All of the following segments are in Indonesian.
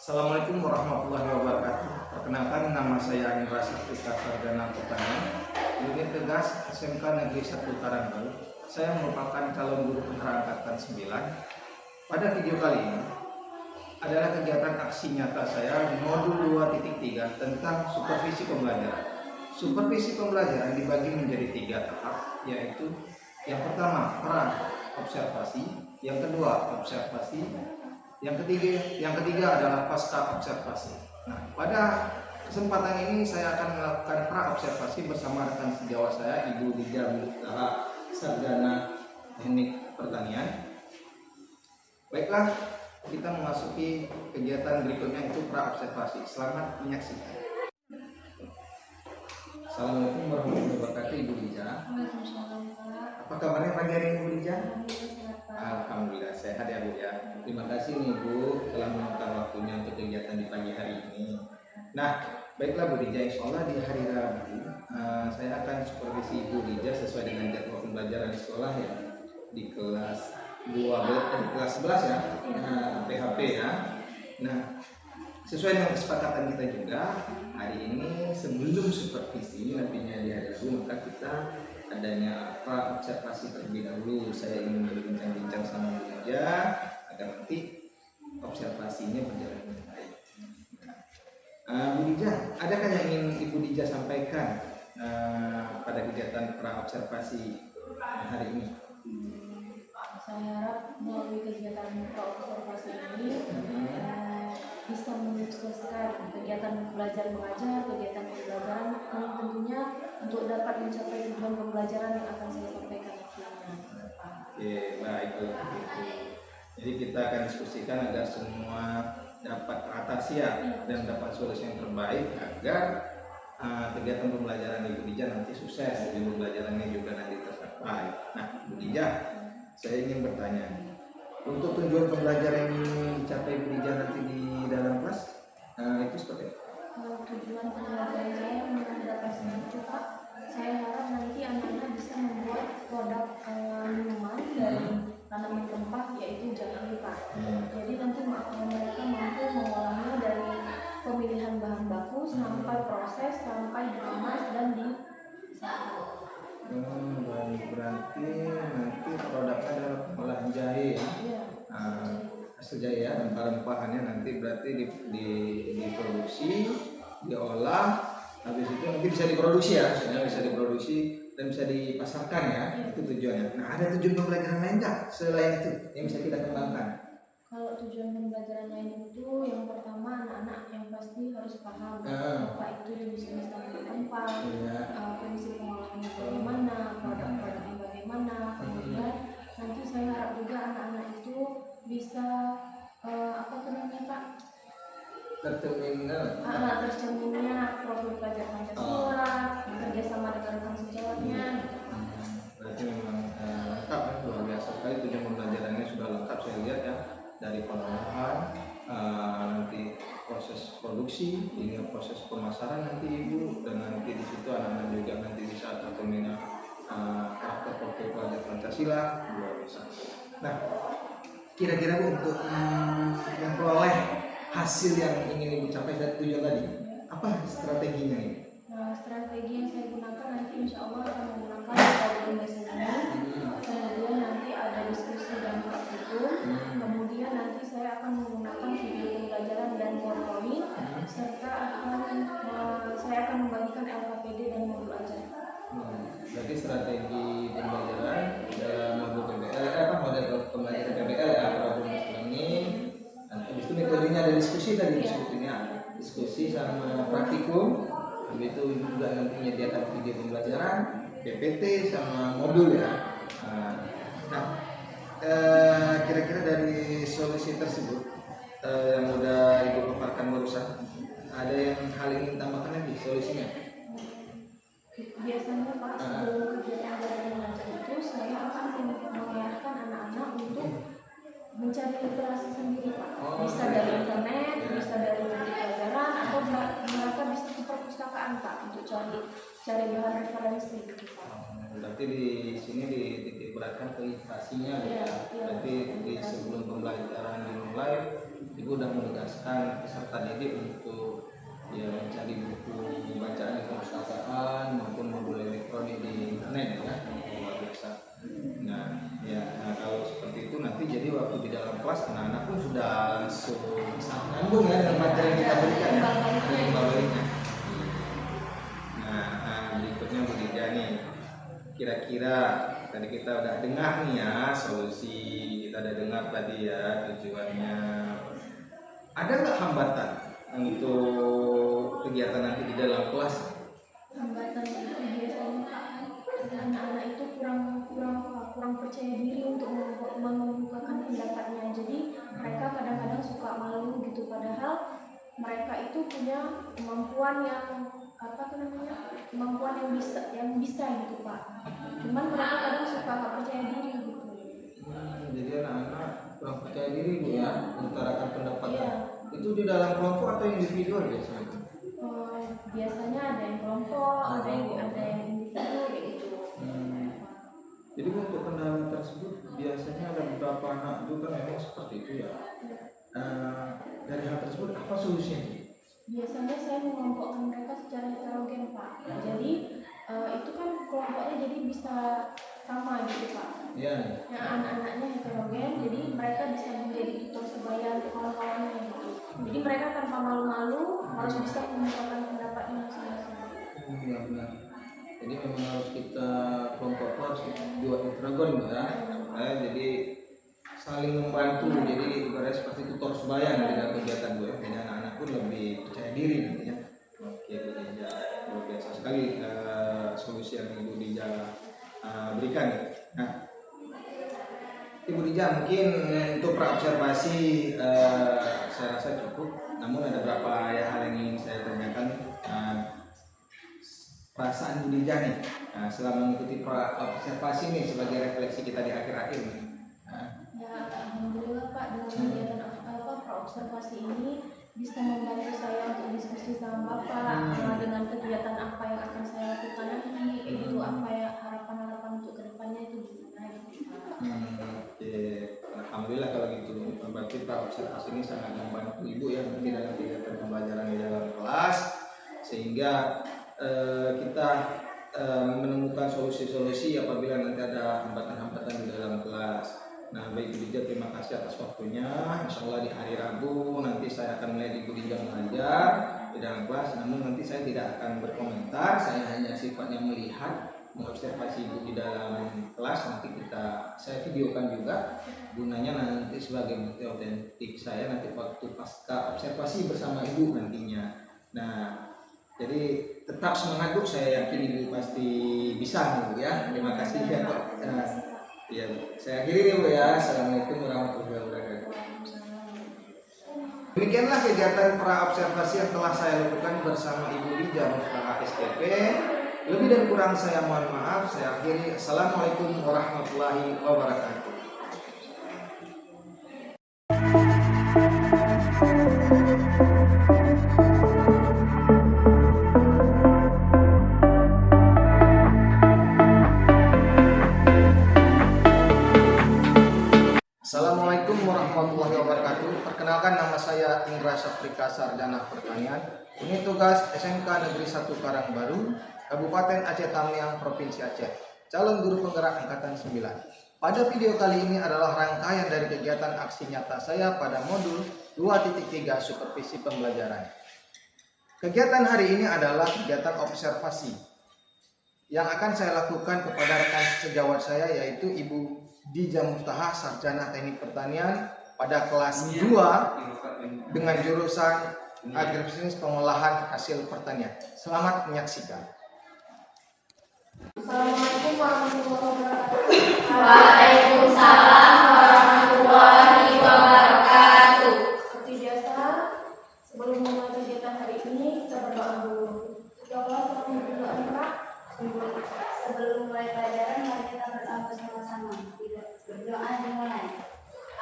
Assalamualaikum warahmatullahi wabarakatuh. Perkenalkan, nama saya Indra Saputra Sarjana Pertanian, unit Tegas SMK Negeri 1 Karangbaru. Saya merupakan calon guru putra angkatan 9. Pada video kali ini adalah kegiatan aksi nyata saya modul 2.3 tentang supervisi pembelajaran. Supervisi pembelajaran dibagi menjadi 3 tahap, yaitu yang pertama peran observasi, yang kedua observasi, yang ketiga adalah pasca observasi. Nah, pada kesempatan ini saya akan melakukan pra observasi bersama rekan sejawat saya, Ibu Dija Miftah, Sarjana Teknik Pertanian. Baiklah, kita memasuki kegiatan berikutnya, itu pra observasi. Selamat menyaksikan. Assalamualaikum warahmatullahi wabarakatuh, Ibu Dija. Apa kabarnya pagi hari ini, Ibu Dija? Alhamdulillah sehat ya Bu ya. Terima kasih nih Bu telah meluangkan waktunya untuk kegiatan di pagi hari ini. Nah, baiklah Bu Dija, insya Allah di hari Rabu saya akan supervisi Ibu Dija sesuai dengan jadwal pembelajaran di sekolah ya, di kelas 12, kelas 11 ya, PHP ya. Nah, sesuai dengan kesepakatan kita juga, hari ini sebelum supervisi nantinya di hari Rabu, maka kita adanya apa observasi terlebih dahulu. Saya ingin berbincang-bincang sama Bu Dija agar nanti observasinya berjalan dengan baik. Bu Dija, adakah yang ingin Ibu Dija sampaikan pada kegiatan pra observasi hari ini? Saya harap melalui kegiatan pra observasi ini bisa menyukseskan kegiatan belajar mengajar, kegiatan pembelajaran yang tentunya untuk dapat mencapai tujuan pembelajaran yang akan saya sampaikan nantinya. Oke, baik kalau begitu. Jadi kita akan diskusikan agar semua dapat teratasi ya, dan dapat solusi yang terbaik agar kegiatan pembelajaran Ibu Dija nanti sukses, dan pembelajarannya juga nanti tercapai. Nah, Bu Dija, saya ingin bertanya, untuk tujuan pembelajaran ini dicapai Bu Dija nanti di dalam kelas, itu seperti apa? Tujuan pembelajaran saya mendapat itu Pak, saya harap nanti anak-anak bisa membuat produk minuman dari tanaman rempah, yaitu jahe Pak. Jadi nanti mereka mampu mengolahnya dari pemilihan bahan baku sampai proses, sampai dikemas dan disaring. Berarti nanti produknya adalah pengolahan jahe ya? Iya. Hasil jahe ya, rempah-rempahannya nanti berarti diproduksi, diolah, habis itu nanti bisa diproduksi ya, bisa diproduksi dan bisa dipasarkan ya, itu tujuannya. Nah, ada tujuan pembelajaran lain nggak selain itu yang bisa kita kembangkan? Kalau tujuan pembelajaran lain itu, yang pertama anak-anak yang pasti harus paham apa itu jenis-jenis tanaman rempah, fungsi pengolahannya bagaimana, produk-produknya bagaimana. Kemudian nanti saya harap juga anak-anak itu bisa apa namanya Pak? Tercerminnya profil pelajar Pancasila, bekerja sama dengan rekan sejawatnya. Berarti memang lengkap ya, luar biasa sekali tujuan pembelajarannya sudah lengkap saya lihat ya, dari pengolahan, nanti proses produksi hingga proses pemasaran nanti Ibu, dan nanti di situ anak-anak juga nanti bisa tercermin karakter profil pelajar Pancasila, luar biasa. Nah, kira-kira Bu, untuk memperoleh hasil yang ingin Ibu capai dari tujuan tadi, apa strateginya ini? Strategi yang saya gunakan nanti insya Allah akan menggunakan metode ini. Kemudian nanti ada diskusi dan praktikum. Kemudian nanti saya akan menggunakan video pembelajaran dan PowerPoint, serta saya akan membagikan LKPD dan modul ajar. Berarti strategi pembelajaran dalam modul pembelajaran PBL ya, problem learning. Habis itu metodenya ada diskusi tadi disebutnya, diskusi sama praktikum. Habis itu juga nanti menyediakan video pembelajaran, PPT sama modul ya. Nah, kira-kira dari solusi tersebut yang udah Ibu paparkan barusan, ada yang hal ingin tambahkan lagi solusinya? Biasanya Pak, sebelum kegiatan belajar mengajar itu saya akan mengarahkan anak-anak untuk mencari literasi sendiri Pak. Bisa dari internet, bisa dari buku pelajaran, atau mereka bisa ke perpustakaan Pak untuk cari bahan referensi gitu Pak. Berarti di sini dititik beratkan ke literasinya ya. Berarti di sebelum pembelajaran dimulai Ibu sudah menugaskan peserta didik untuk ya mencari buku bacaan di perpustakaan maupun modul elektronik di internet ya, luar biasa. Nah, kalau seperti itu nanti jadi waktu di dalam kelas anak-anak pun sudah langsung nyambung ya dengan materi yang kita berikan ya, ada imbal baliknya. Nah, berikutnya Bu Dija nih, kira-kira tadi kita udah dengar nih ya solusi, kita udah dengar tadi ya tujuannya. Ada nggak hambatan untuk kegiatan nanti di dalam kelas? Hambatan itu biasanya anak-anak itu kurang percaya diri untuk mengemukakan pendapatnya. Jadi mereka kadang-kadang suka malu gitu, padahal mereka itu punya kemampuan yang kemampuan yang bisa gitu Pak. Cuman mereka kadang suka nggak percaya diri gitu. Jadi anak-anak kurang percaya diri Bu ya, mengutarakan pendapatnya. Iya. Itu di dalam kelompok atau individual biasanya? Biasanya ada yang kelompok, ada yang individu kayak gitu. Jadi untuk kendala tersebut biasanya ada beberapa anak itu kan memang seperti itu ya. Dari hal tersebut apa solusinya? Biasanya saya mengelompokkan mereka secara heterogen Pak. Jadi itu kan kelompoknya jadi bisa sama gitu Pak. Iya. Yang anak-anaknya heterogen, jadi mereka bisa menjadi tutor sebaya untuk kawan-kawannya gitu. Jadi mereka tanpa malu-malu harus bisa mengungkapkan pendapatnya masing-masing. Iya benar. Jadi memang harus kita kelompok harus buat heterogen ya. Jadi saling membantu. Jadi ibaratnya seperti tutor sebaya di dalam kegiatan gue. Jadi anak-anak pun lebih percaya diri gitu ya. Oke, Bu Dija, luar biasa sekali solusi yang Ibu Dija berikan. Nah, Ibu Dija mungkin untuk praobservasi saya rasa cukup. Namun ada beberapa hal yang ingin saya tanyakan. Perasaan Bu Dija nih selama mengikuti praobservasi nih sebagai refleksi kita di akhir-akhir nih. Ya alhamdulillah Pak, dengan kegiatan praobservasi ini bisa membantu saya untuk diskusi sama Bapak dengan kegiatan apa yang akan saya lakukan nanti, itu apa ya harapan-harapan untuk kedepannya itu gimana gitu Pak. Oke, alhamdulillah kalau gitu. Berarti praobservasi ini sangat membantu Ibu ya nanti dalam kegiatan pembelajaran di dalam kelas, sehingga kita menemukan solusi-solusi apabila nanti ada hambatan-hambatan di dalam kelas. Nah, baik Ibu Dija, terima kasih atas waktunya. Insya Allah di hari Rabu nanti saya akan melihat Ibu Dija mengajar di dalam kelas. Namun nanti saya tidak akan berkomentar, saya hanya sifatnya melihat, mengobservasi Ibu di dalam kelas. Nanti saya videokan juga, gunanya nanti sebagai bukti otentik saya nanti waktu pasca observasi bersama Ibu nantinya. Nah, jadi tetap semangat Bu, saya yakin Ibu pasti bisa Bu ya. Terima kasih ya Pak. Ya, saya akhiri nih Bu ya. Assalamualaikum warahmatullahi wabarakatuh. Demikianlah kegiatan praobservasi yang telah saya lakukan bersama Ibu Dija Muftahah STP. Lebih dan kurang saya mohon maaf. Saya akhiri. Assalamualaikum warahmatullahi wabarakatuh. Assalamualaikum warahmatullahi wabarakatuh. Perkenalkan, nama saya Indra Safrika, Sarjana Pertanian. Ini tugas SMK Negeri 1 Karangbaru, Kabupaten Aceh Tamiang, Provinsi Aceh. Calon guru penggerak angkatan 9. Pada video kali ini adalah rangkaian dari kegiatan aksi nyata saya pada modul 2.3 supervisi pembelajaran. Kegiatan hari ini adalah kegiatan observasi yang akan saya lakukan kepada rekan sejawat saya, yaitu Ibu Dija Muftahah, Sarjana Teknik Pertanian pada kelas 2 dengan jurusan Agribisnis Pengolahan Hasil Pertanian. Selamat menyaksikan. Assalamualaikum warahmatullahi wabarakatuh. Waalaikumsalam warahmatullahi wabarakatuh. Seperti biasa, sebelum memulai kegiatan hari ini kita berdoa dulu. Ya Allah, kami berdoa Kak. Sebelum mulai pelajaran, mari kita berdoa bersama-sama. Berdoa dimulai.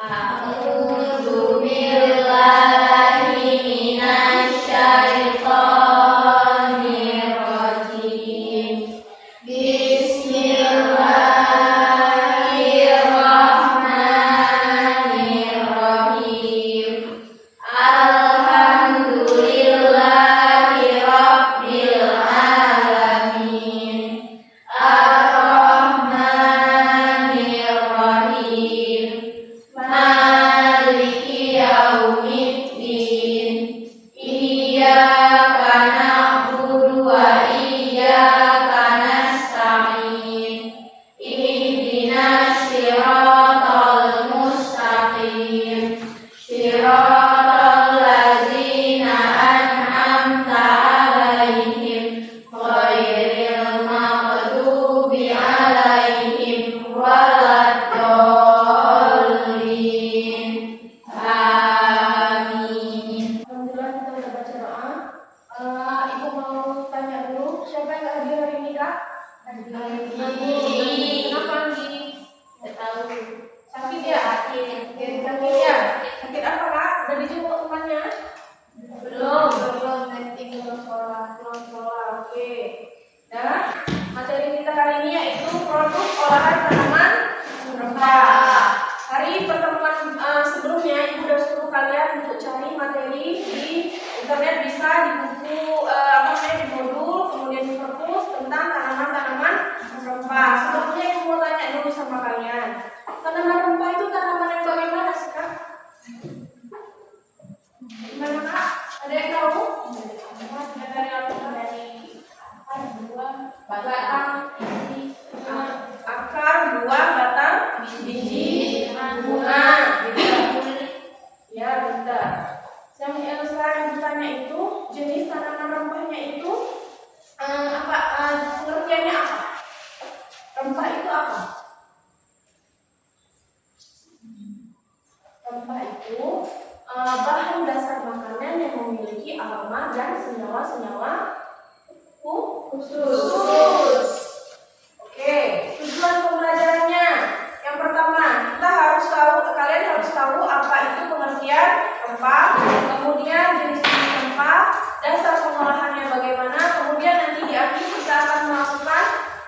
A'udzu billahi minasyaitonir rajim. Bismillahirrahmanirrahim. itu bahan dasar makanan yang memiliki aroma dan senyawa-senyawa khusus. Oke, tujuan pembelajarannya. Yang pertama, kalian harus tahu apa itu pengertian rempah, kemudian jenis-jenis rempah, dasar pengolahannya bagaimana, kemudian nanti di akhir kita akan melakukan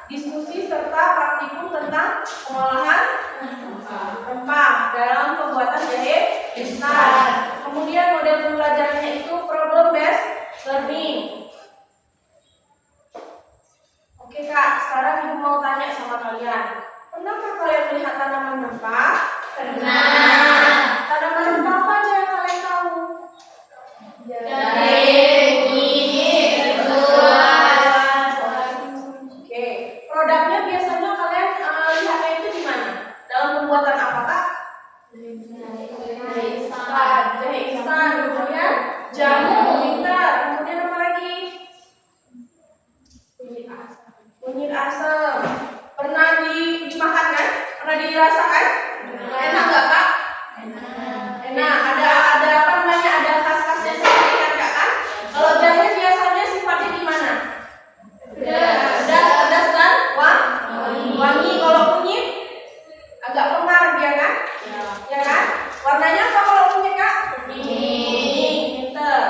diskusi serta praktikum tentang pengolahan rempah dalam pembuatan jahe instan. Kemudian model pembelajarannya itu problem based learning. Oke Kak, sekarang Ibu mau tanya sama kalian. Pernahkah kalian melihat tanaman rempah? Pernah. Tanaman rempah apa aja yang kalian tahu? Jahe, kunyit, lengkuas. Oke, produknya biasanya kalian lihatnya itu di mana? Dalam pembuatan apa Kak? Jahe instan, kemudian jamu, pintar, kemudian apa lagi? Kunyit asam. Pernah dimakan kan? Pernah dirasakan? Enak nggak Kak? Enak. Ada apa namanya? Ada khas-khasnya seperti kan kan? Kalau jahe biasanya sifatnya gimana? Pedas dan wangi. Kalau kunyit agak pengar dia kan? Ya kan? Warnanya apa kalau kunyit Kak? Kuning. Pinter.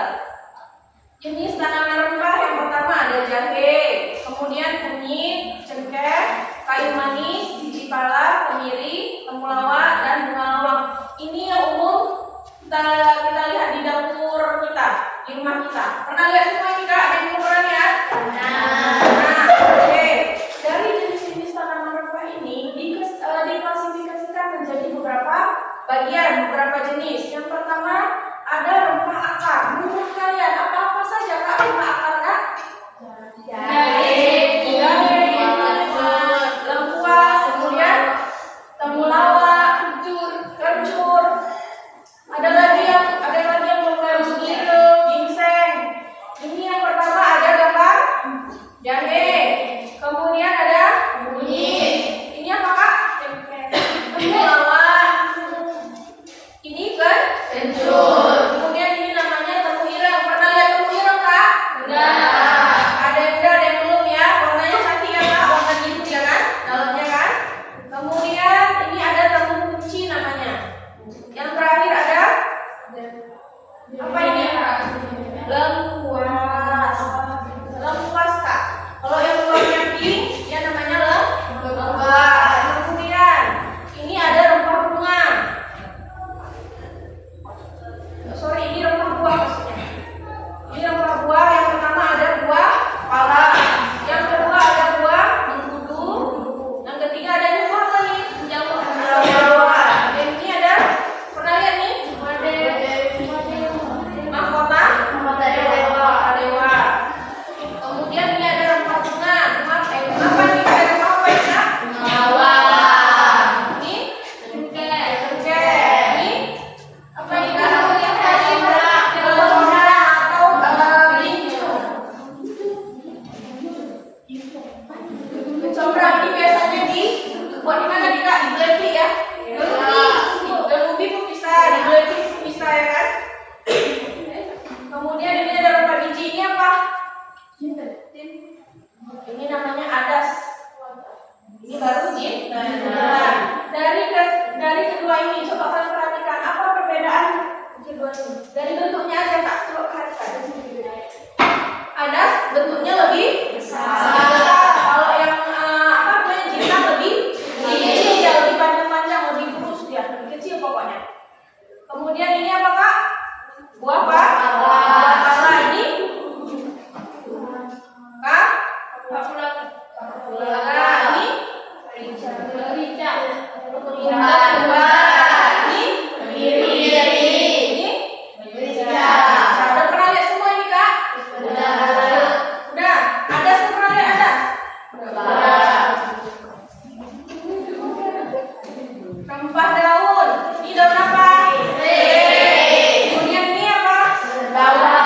Jenis tanaman rempah yang pertama ada jahe, kemudian kunyit, cengkeh, kayu manis, biji pala, kemiri, temulawak, dan bunga lawang. Ini yang umum kita lihat di dapur kita, di rumah kita. Pernah lihat semua ini Kak? Ada yang ukuran ya? Nah, oke. Dari jenis-jenis tanaman rempah ini diklasifikasikan menjadi beberapa bagian, beberapa jenis. Yang pertama ada rempah akar. Menurut kalian apa saja Kak rempah akar Kak? Jahe, lengkuas, kemudian temulawak, kencur. Ada lagi yang belum ginseng. Ini yang pertama ada gambar jahe. Kemudian ada kunyit. Ini apa Kak? Temulawak. Ini kan kencur. Kemudian ini namanya temu ireng. Pernah lihat temu ireng Kak? Udah. Ada yang belum ya. Warnanya cantik ya Kak. Warna biru ya kan? Dalamnya kan. Kemudian ini ada temu kunci namanya. Yang terakhir ada apa ini? Lengkuas. Lengkuas Kak. Kalau yang warnanya pink, ya namanya lengkuas. Kemudian ini ada rempah bunga. Ini rempah buah maksudnya. Ini rempah buah. Yang pertama ada buah pala. Yang kedua ada buah mengkudu. Yang ketiga ada buah apa nih? Jawa. Dan ini ada, pernah lihat nih? Mahkota dewa. Kemudian ini ada rempah bunga. Apa nih? Ada rempah apa ya? Ini cengkeh. Ini apa ini Kak? Kecombrang ini biasanya buat di mana nih Kak? Di blending ya? Dan ubi pun bisa, di blending pun bisa ya kan? Kemudian ini ada rempah biji. Ini apa? Ini namanya adas. Ini baru jinten. Dari kedua ini coba kalian perhatikan apa perbedaan kedua ini. Dari bentuknya aja Kak, coba perhatikan. Adas bentuknya lebih besar. Kalau yang jinten lebih kecil, ya lebih panjang-panjang, lebih kurus dia, lebih kecil pokoknya. Kemudian ini apa Kak? Buah apa? Buah pala. Ini Kak? Ini merica. Ini kemiri. Ini merica. Udah pernah lihat semua ini Kak? Udah. Ada pernah lihat ada? Rempah daun. Ini daun apa? Kemudian ini apa? Bawang.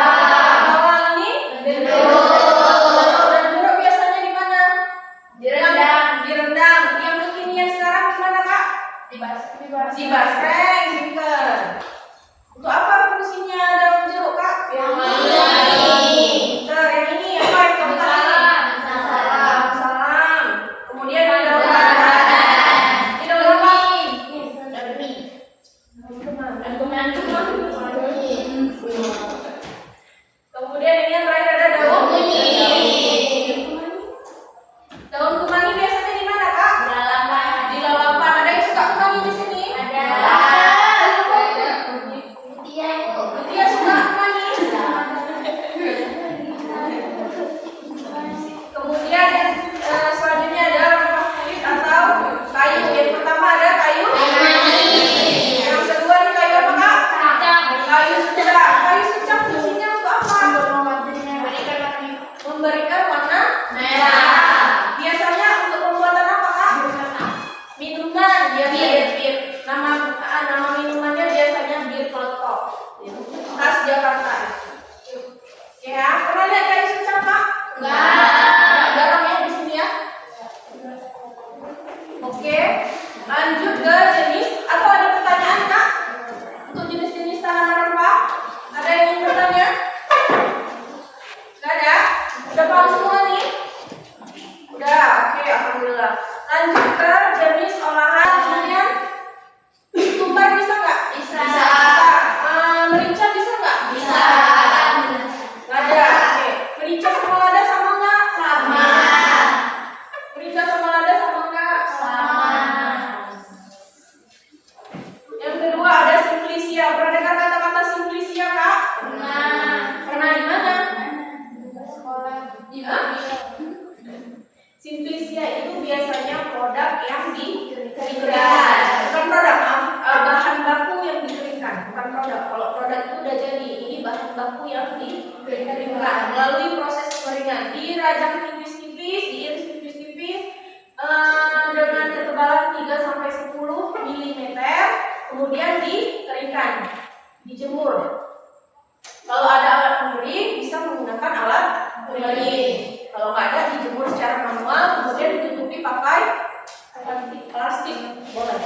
Enggak. Jarang ya di sini ya. Oke, lanjut ke jenis atau ada pertanyaan Kak? Untuk jenis-jenis tanaman rempah, ada yang ingin bertanya? Enggak ada? Udah paham semua nih? Udah, oke, alhamdulillah. Lanjut ke jenis olahan, kemudian tumbar bisa nggak? Bisa. Merica bisa nggak? Bisa. Lada, oke. Merica sama lada sama nggak? Sama. Merica sama lada sama nggak? Sama. Yang kedua ada simplicia. Pernah dengar kata-kata simplicia Kak? Pernah di mana? Simplicia itu biasanya produk yang dikeringkan. Bukan produk, bahan baku yang dikeringkan. Bukan produk. Kalau produk itu udah jadi. Ini bahan baku yang dikeringkan melalui proses kekeringan. Dirajang tipis-tipis, diiris tipis-tipis dengan ketebalan 3 sampai 10 mm. Kemudian dikeringkan, dijemur. Kalau ada alat pengering, bisa menggunakan alat pengering. Kalau nggak ada, dijemur secara manual, kemudian ditutupi pakai plastik, boleh.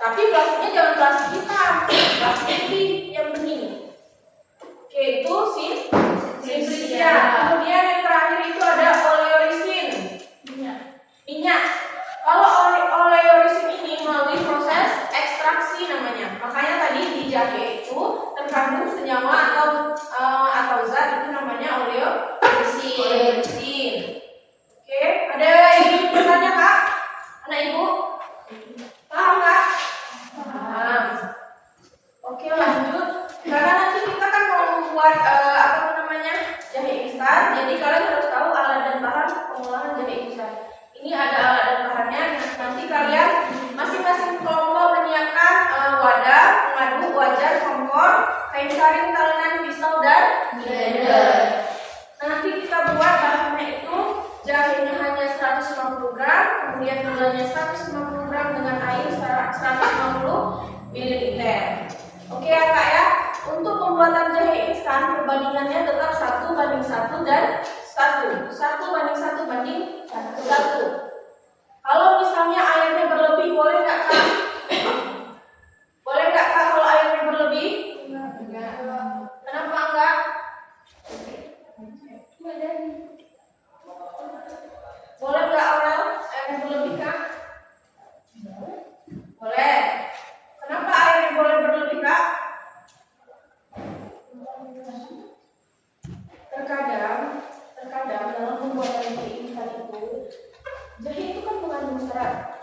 Tapi plastiknya jangan plastik hitam, plastik putih yang bening. Oke, itu simplicia. Kemudian yang terakhir itu ada oleorisin, minyak. Kalau oleorisin ini melalui proses ekstraksi namanya. Makanya tadi di jahe itu terkandung senyawa atau zat itu namanya oleorisin. Oke, ada yang ingin bertanya Kak? Anak ibu? Paham Kak? Paham. Oke, lanjut. Karena nanti kita kan mau membuat jahe instan. Jadi kalian harus tahu alat dan bahan pengolahan jahe instan. Ini ada alat dan bahannya. Nanti kalian masing-masing kelompok menyiapkan wadah, pengaduk, wajan, kompor, kain saring, talenan, pisau, dan blender. Nanti kita buat bahannya itu jahenya hanya 150 gram, kemudian gulanya 150 gram dengan air 150 ml. Oke ya Kak ya. Untuk pembuatan jahe instan perbandingannya tetap 1:1 dan 1. 1:1:1. Kalau misalnya airnya berlebih, boleh nggak Kak? Boleh nggak Kak kalau airnya berlebih? Enggak. Kenapa enggak? Boleh nggak Aurel? Airnya berlebih Kak? Boleh. Kenapa airnya boleh berlebih Kak? Terkadang dalam pembuatan jahe instan itu, jahe itu kan mengandung serat.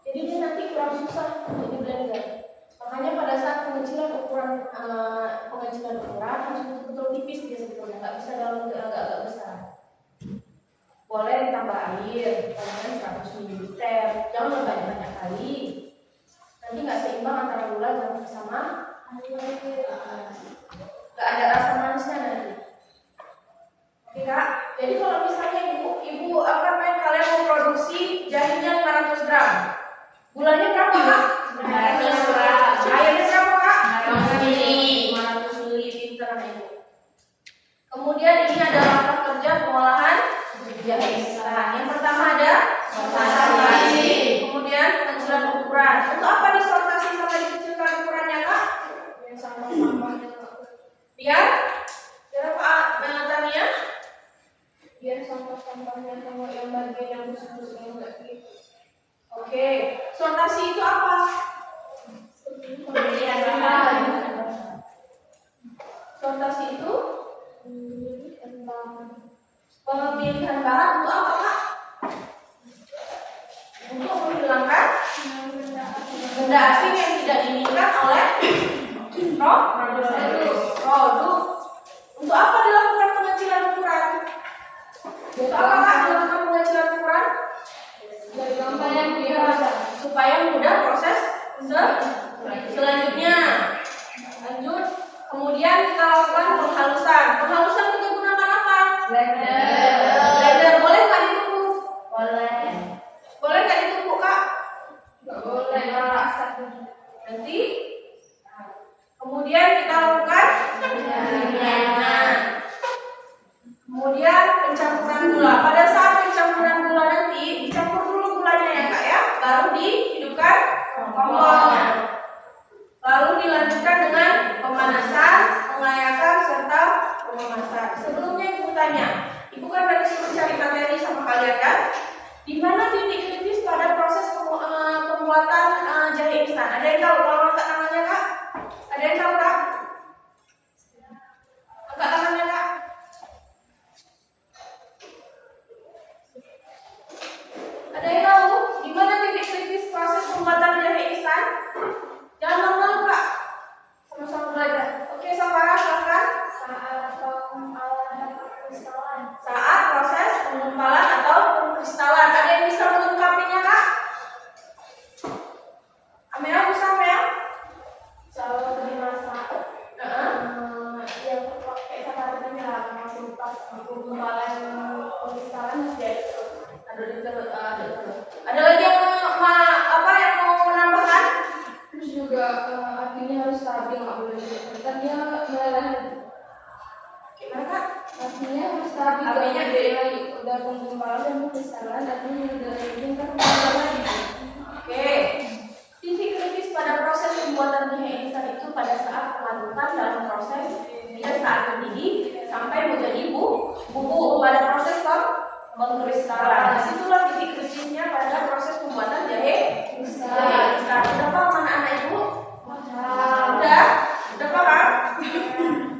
Jadi dia nanti kurang susah untuk di blender. Makanya pada saat pengecilan ukuran harus betul-betul tipis dia sebetulnya, nggak bisa dalam bentuk agak-agak besar. Boleh ditambah air, misalnya 100 ml. Jangan banyak-banyak kali. Nanti nggak seimbang antara gula sama air. Nggak ada rasa manisnya nanti. Oke Kak. Jadi kalau misalnya ibu kalian mau produksi jahenya 500 gram, gulanya berapa Kak? 500 gram. Airnya berapa Kak? 500 ml. Pinter ibu. Kemudian ini ada langkah kerja pengolahan jahe instan. Yang pertama ada sortasi. Kemudian pengencilan ukuran. Untuk apa disortasi sampai dikecilkan ukurannya Kak? Biar apa Tania? Biar sampah-sampahnya sama yang bagian yang busuk-busuknya enggak gitu. Oke, sortasi itu apa? Sortasi itu pemilihan bahan untuk apa Kak? Untuk menghilangkan benda asing yang tidak diinginkan oleh produk. Untuk apa dilakukan pengecilan ukuran? Untuk apa Kak dilakukan pengecilan ukuran? Supaya mudah proses selanjutnya. Lanjut. Kemudian kita lakukan penghalusan. Penghalusan kita gunakan apa? Blender. Boleh nggak ditumbuk? Boleh nggak ditumbuk Kak? Nggak boleh. Nanti. Kemudian kita lakukan kemudian pencampuran Nah, pada saat pencampuran gula nanti, dicampur dulu gulanya ya kak ya, baru dihidupkan kompornya. Lalu dilanjutkan dengan pemanasan, pengayakan, serta pememasan. Sebelumnya ibu tanya, ibu kan dari mencari materi sama kalian kan? Di mana titik kritis pada proses pembuatan jahe instan? Ada yang tahu? Kalau angkat tangannya kak? Ada yang tahu kak? Angkat tangannya kak? Ada yang tahu? Di mana titik kritis proses pembuatan jahe instan? Jangan malu-malu kak. Sama-sama belajar. Oke, Safara silakan. Saat proses penggumpalan atau pengkristalan. Ada yang bisa melengkapinya kak? Amel bisa Amel? Kalau dimasak, yang pakai Safara tadi lah, masuk pas penggumpalan pengkristalan masih ada itu. Ada lagi yang mau menambahkan? Terus juga apinya harus stabil, nggak boleh kan dia meleleh. Gimana kak? Apinya harus stabil, Apinya dari udah penggumpalan dan pengkristalan, apinya udah ini kan lagi. Oke. Titik kritis pada proses pembuatan jahe instan itu pada saat pengatukan dalam proses dia saat mendidih sampai menjadi bubuk pada proses pengkristalan. Disitulah titik kritisnya pada proses pembuatan jahe instan. Udah paham anak-anak ibu? Udah paham?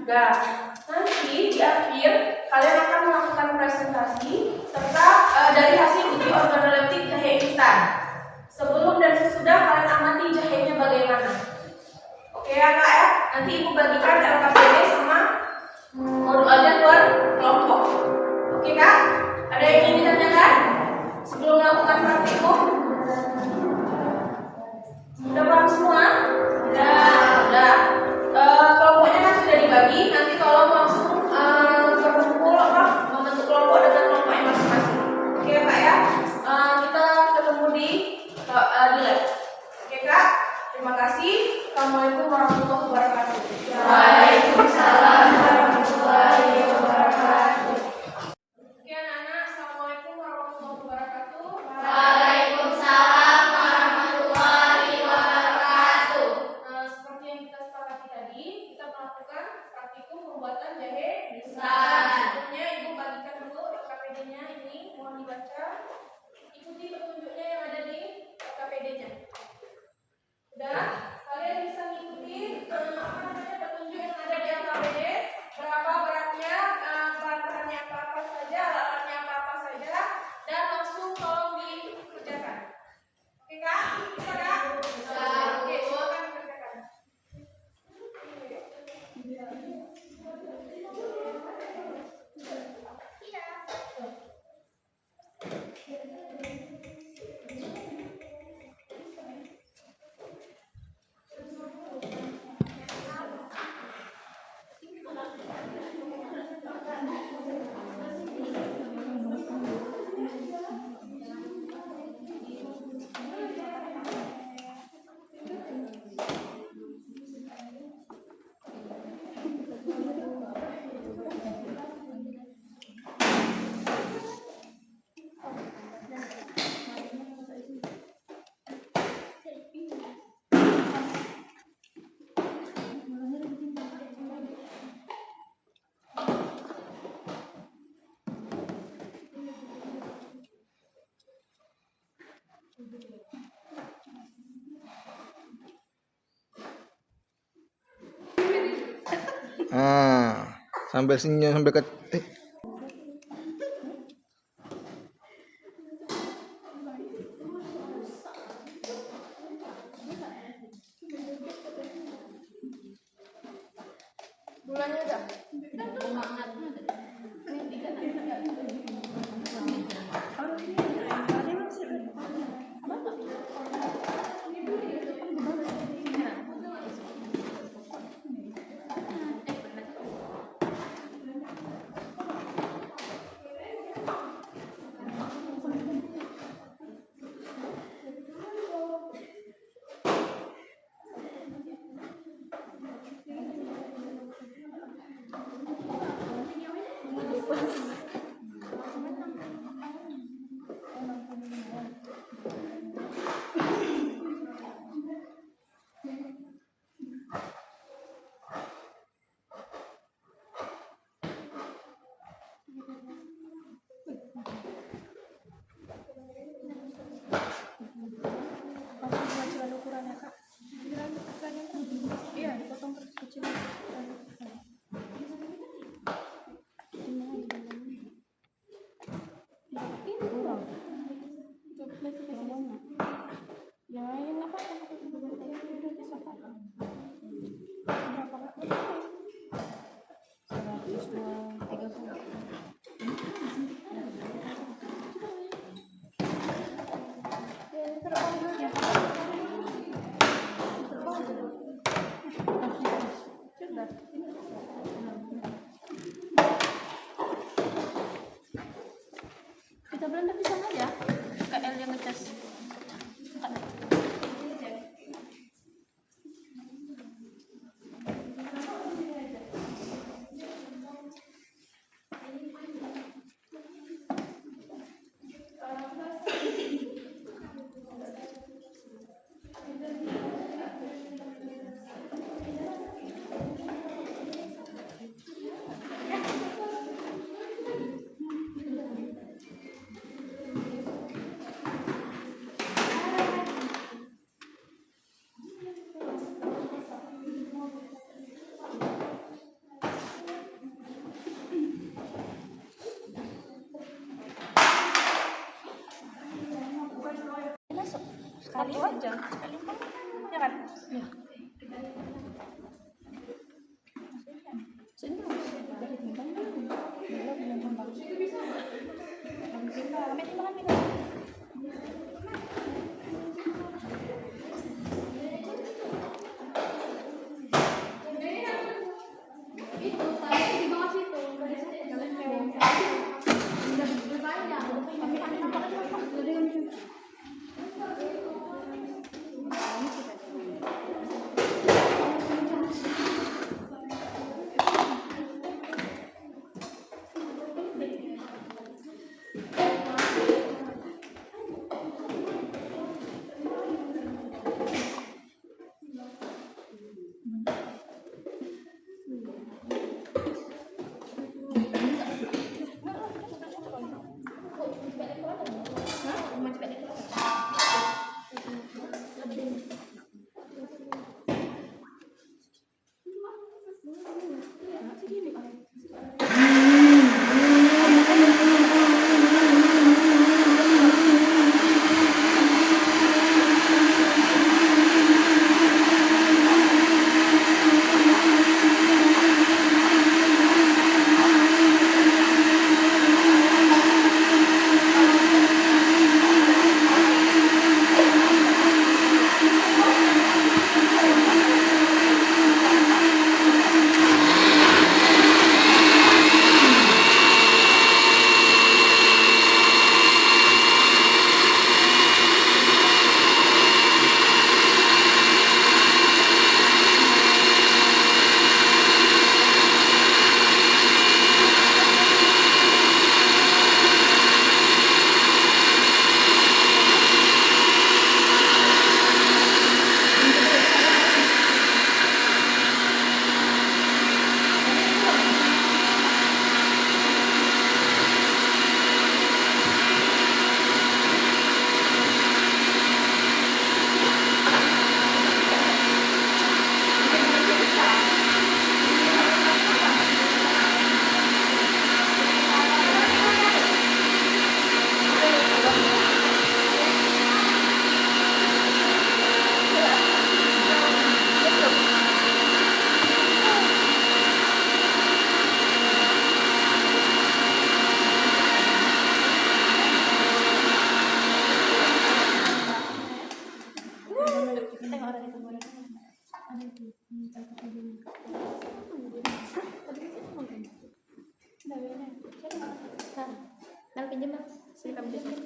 Udah. Nanti di akhir kalian akan melakukan presentasi serta dari hasil uji organoleptik jahe instan. Sebelum dan sesudah kalian amati jahenya bagaimana. Oke ya kak ya? Nanti ibu bagikan LKPD sama modul ajar per kelompok. Oke kak? Ada yang ingin ditanyakan sebelum melakukan praktikum? Udah paham semua? Udah. Kelompoknya kan sudah dibagi. Nanti tolong langsung berkumpul membentuk kelompok dengan kelompoknya masing-masing. Oke ya kak ya? Kita ketemu di lab. Oke kak? Terima kasih. Assalamualaikum warahmatullahi wabarakatuh. Waalaikumsalam warahmatullahi wabarakatuh. Oke anak-anak, assalamualaikum warahmatullahi wabarakatuh. Waalaikumsalam warahmatullahi wabarakatuh. Seperti yang kita sepakati tadi, kita melakukan praktikum pembuatan jahe instan. Sebelumnya ibu bagikan dulu LKPD-nya ini, mohon dibaca. Ikuti petunjuknya yang ada di LKPD-nya. Udah? Kalian bisa ngikutin petunjuk yang ada di LKPD. Berapa beratnya, bahan-bahannya apa-apa saja, alat-alatnya apa-apa saja, dan langsung tolong dikerjakan. Oke kak? Bisa kak? Bisa. Oke, silakan kerjakan. Sambil senyum sambil ke Bulannya udah? Kita belanda pisang aja. KL yang ngecas. Masuk sekali aja. Sekali ya kan? Ya. Sini dari timbang belum timbang. Ambil timbangan ini. Itu tadi di bawah situ. Udah berpanjang. Tapi kan Nang pinjam Mas. Sini kami di sini.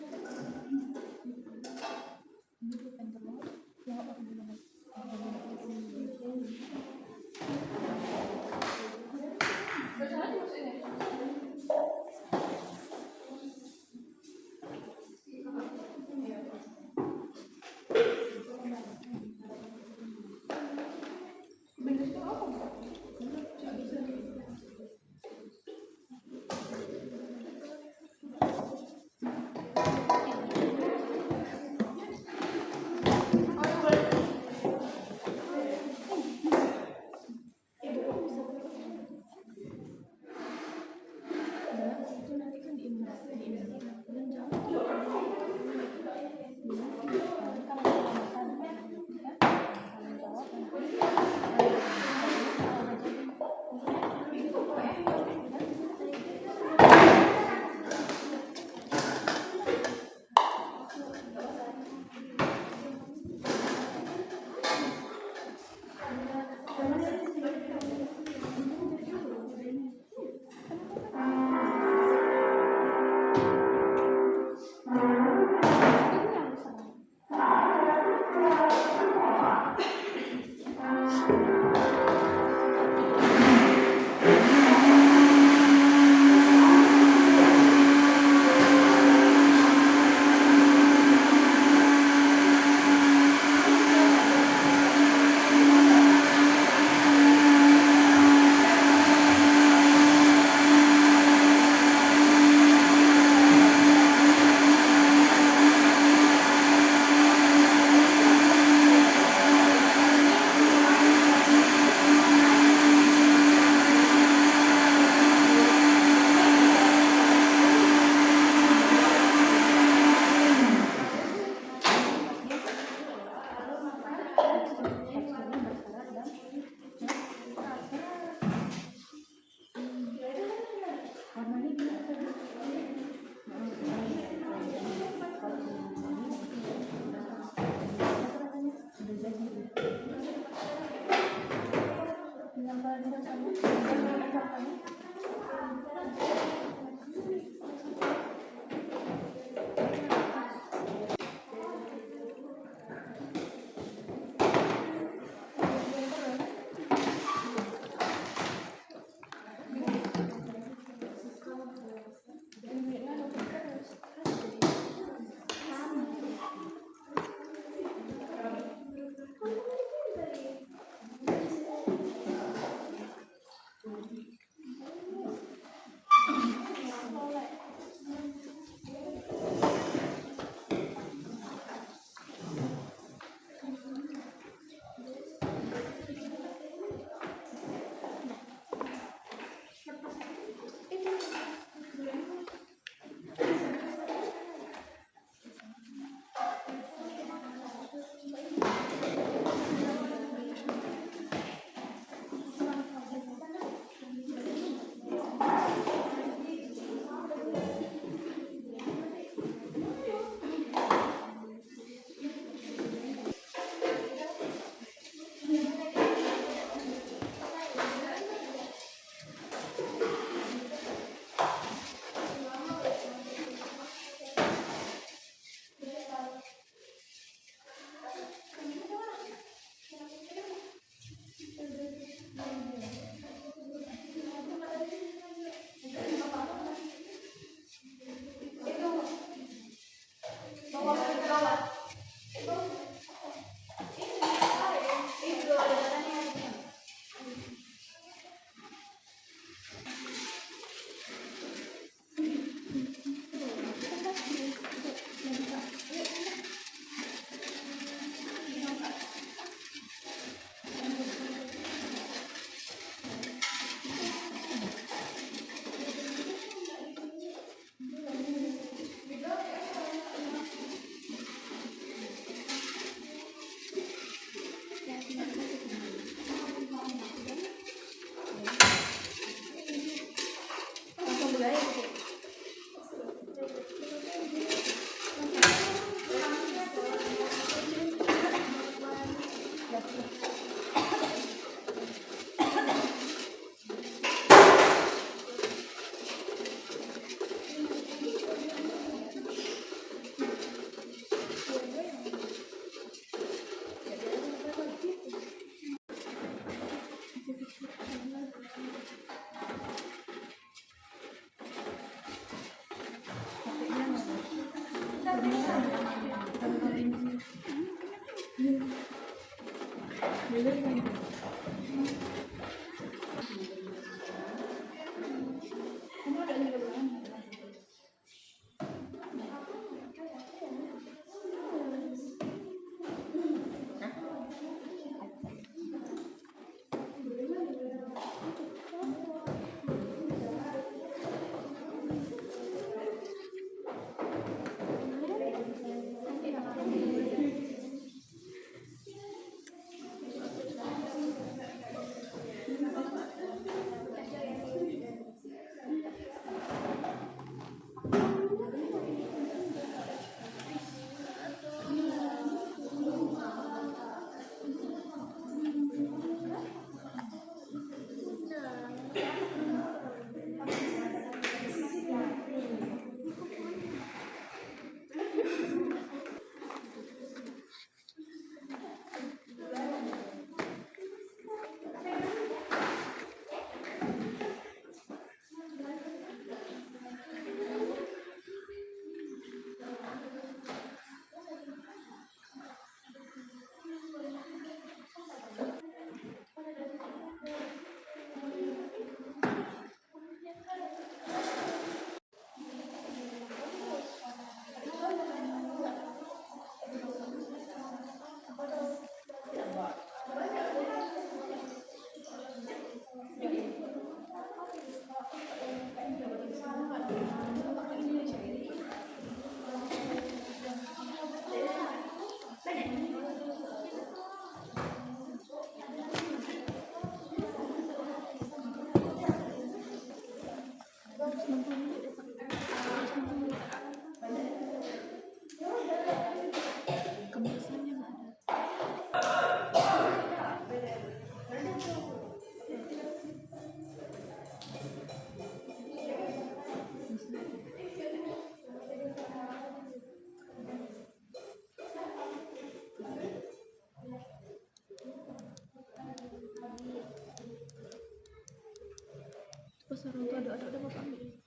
Pas orang tua ada bapak ambil.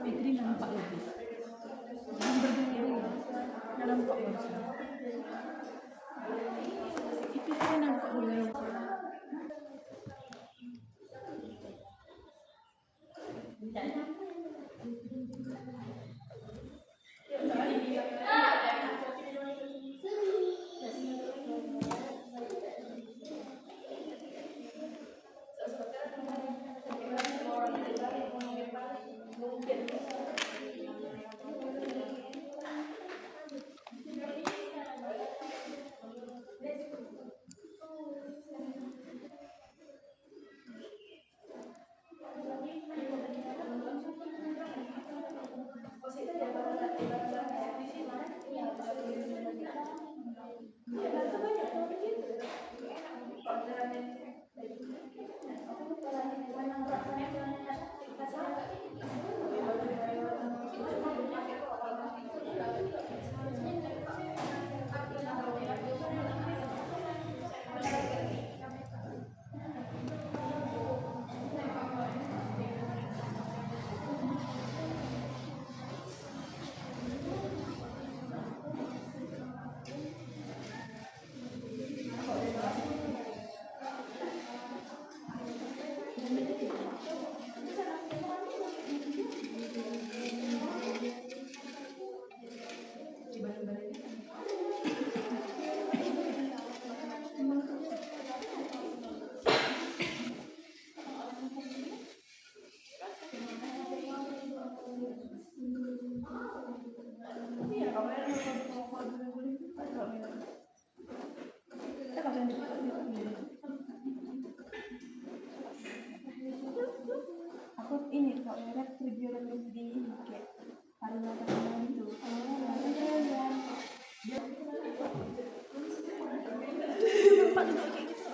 Fitri nampak lebih. Jangan berdiri nampak wajah. Fitri nampak lebih. Aku ini kok lihat video di kayak pariwisata itu. Bapak juga kayak gitu.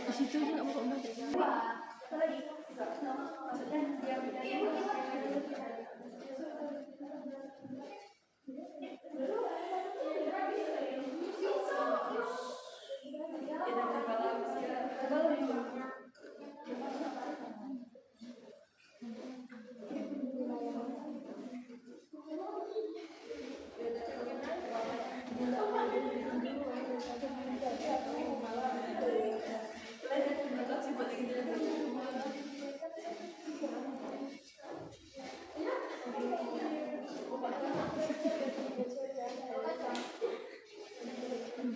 Di situ juga bapak belajar.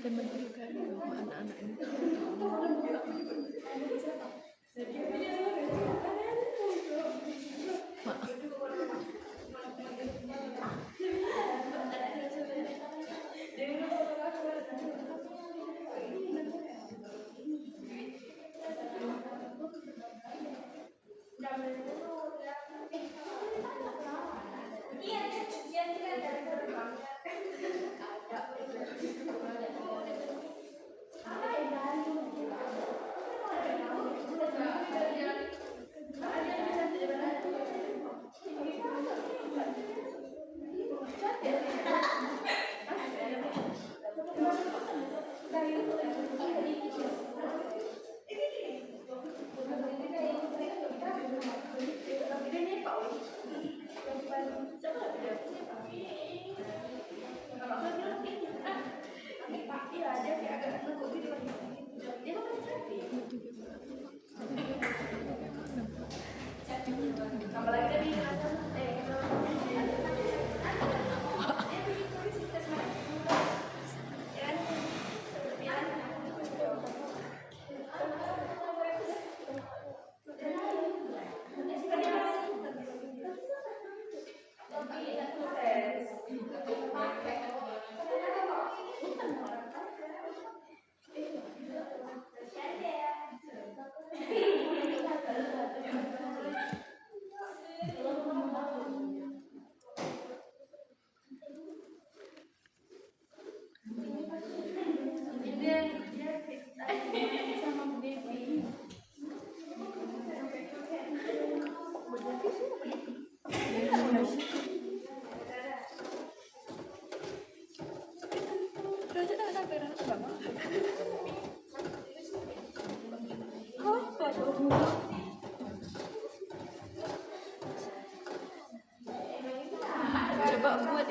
Teman juga anak-anak ini.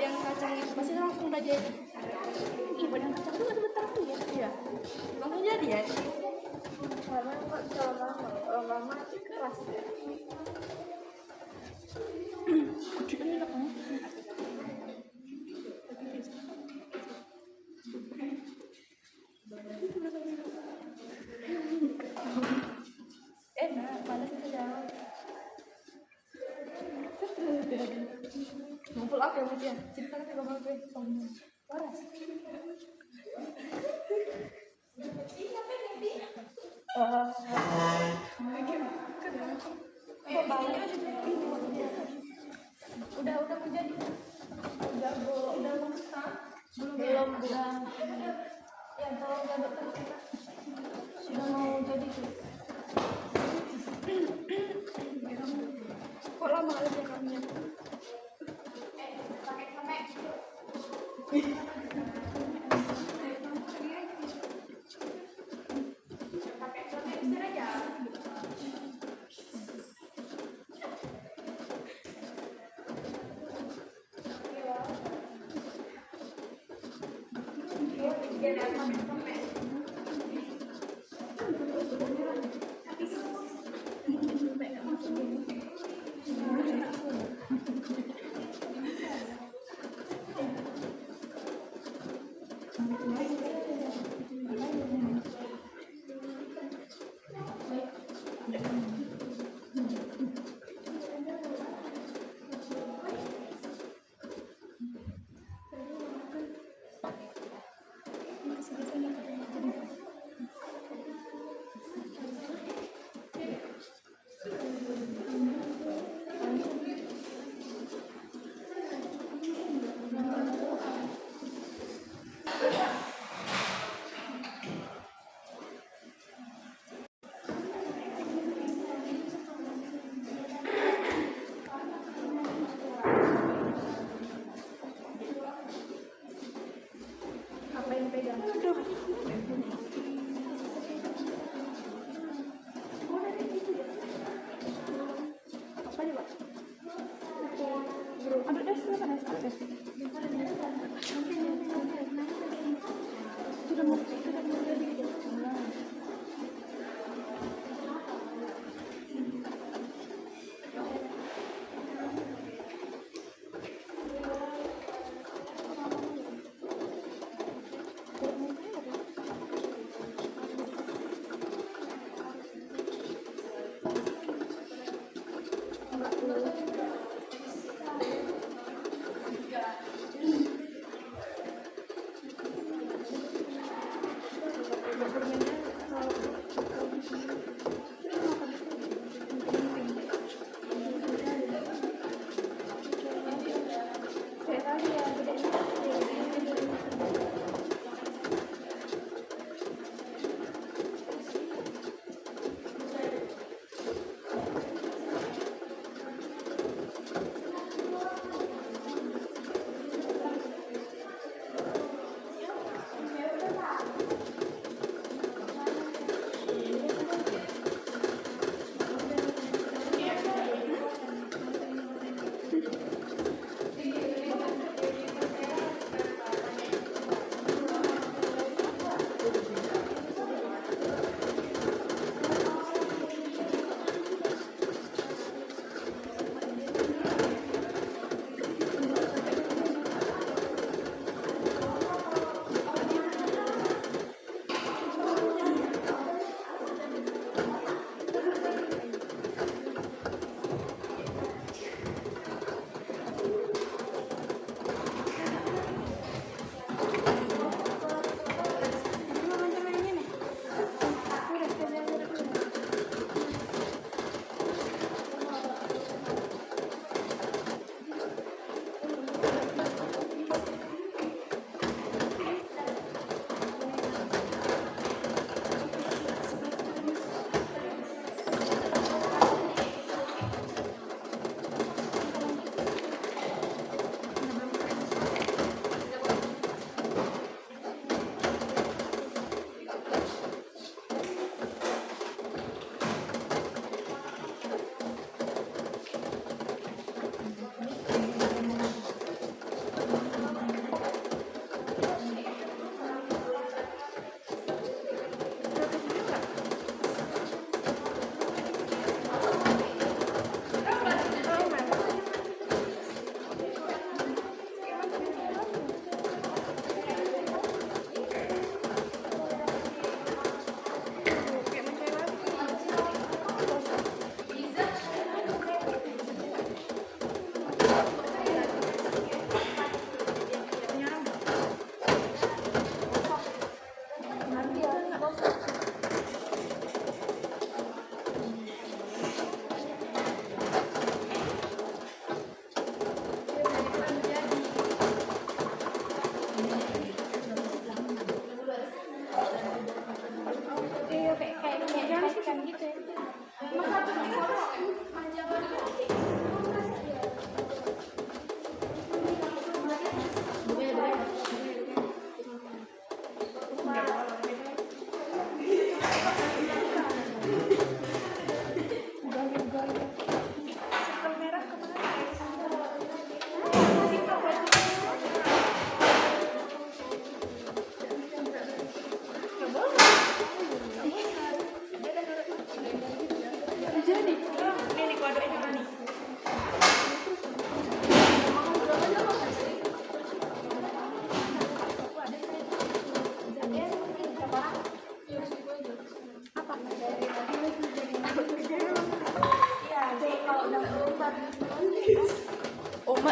yang kacang itu pasti langsung udah jadi. Ih, yang kacang tuh sebentar tuh ya. Iya. Langsung jadi ya. Karena kalau lama itu keras. Kucing ini enak banget. Enak, panas itu jauh. Ngumpul apa ya Mas ya? Cerita kan juga bagus. Panas. Udah menjadi. Udah masak. Belum. Ya tolong gadok terus. Sudah mau jadi tuh. Kok lama aja kamu? Apa yang pegang? Apa nih, Pak? Aduh, des, kenapa des? Sudah mau jadi gitu.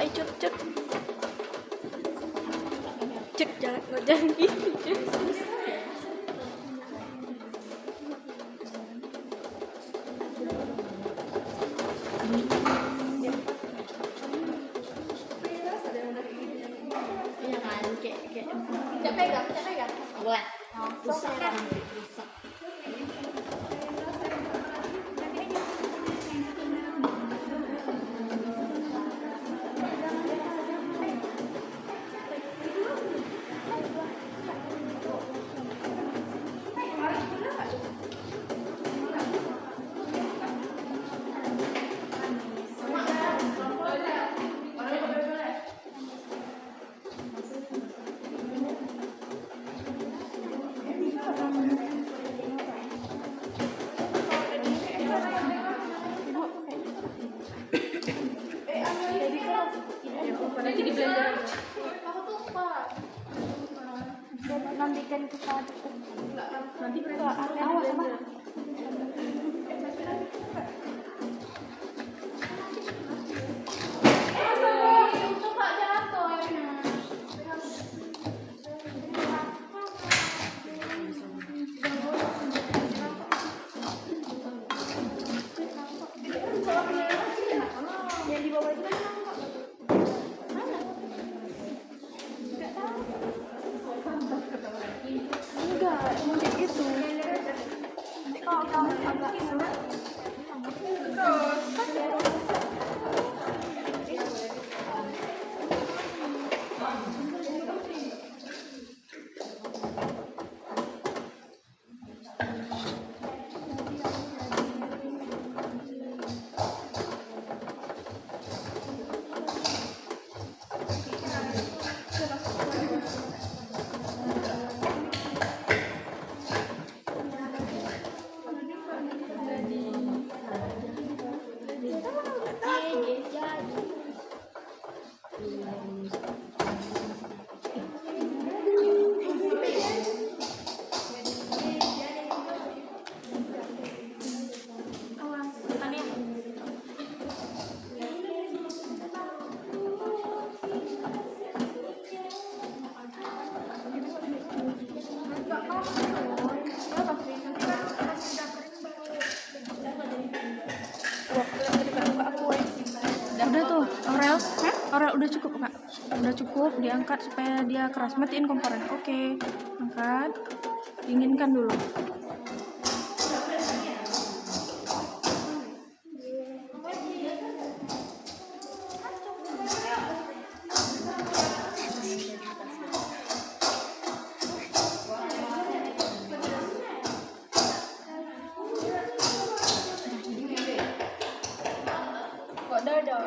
coba Icut, Cut. Cut, jangan gitu, Cut. Iya kan, kayak Cak pegang. Boleh. Rusak kan? Rusak. Nanti di blender aja. Nanti kan kita Nanti mereka awas apa? Yang di bawah itu kan Enggak, mungkin itu. Nanti kalau kamu agak Udah tuh, Aurel udah cukup Kak. Udah cukup, diangkat supaya dia keras. Matiin kompornya. Oke, angkat. Dinginkan dulu. kok dodol.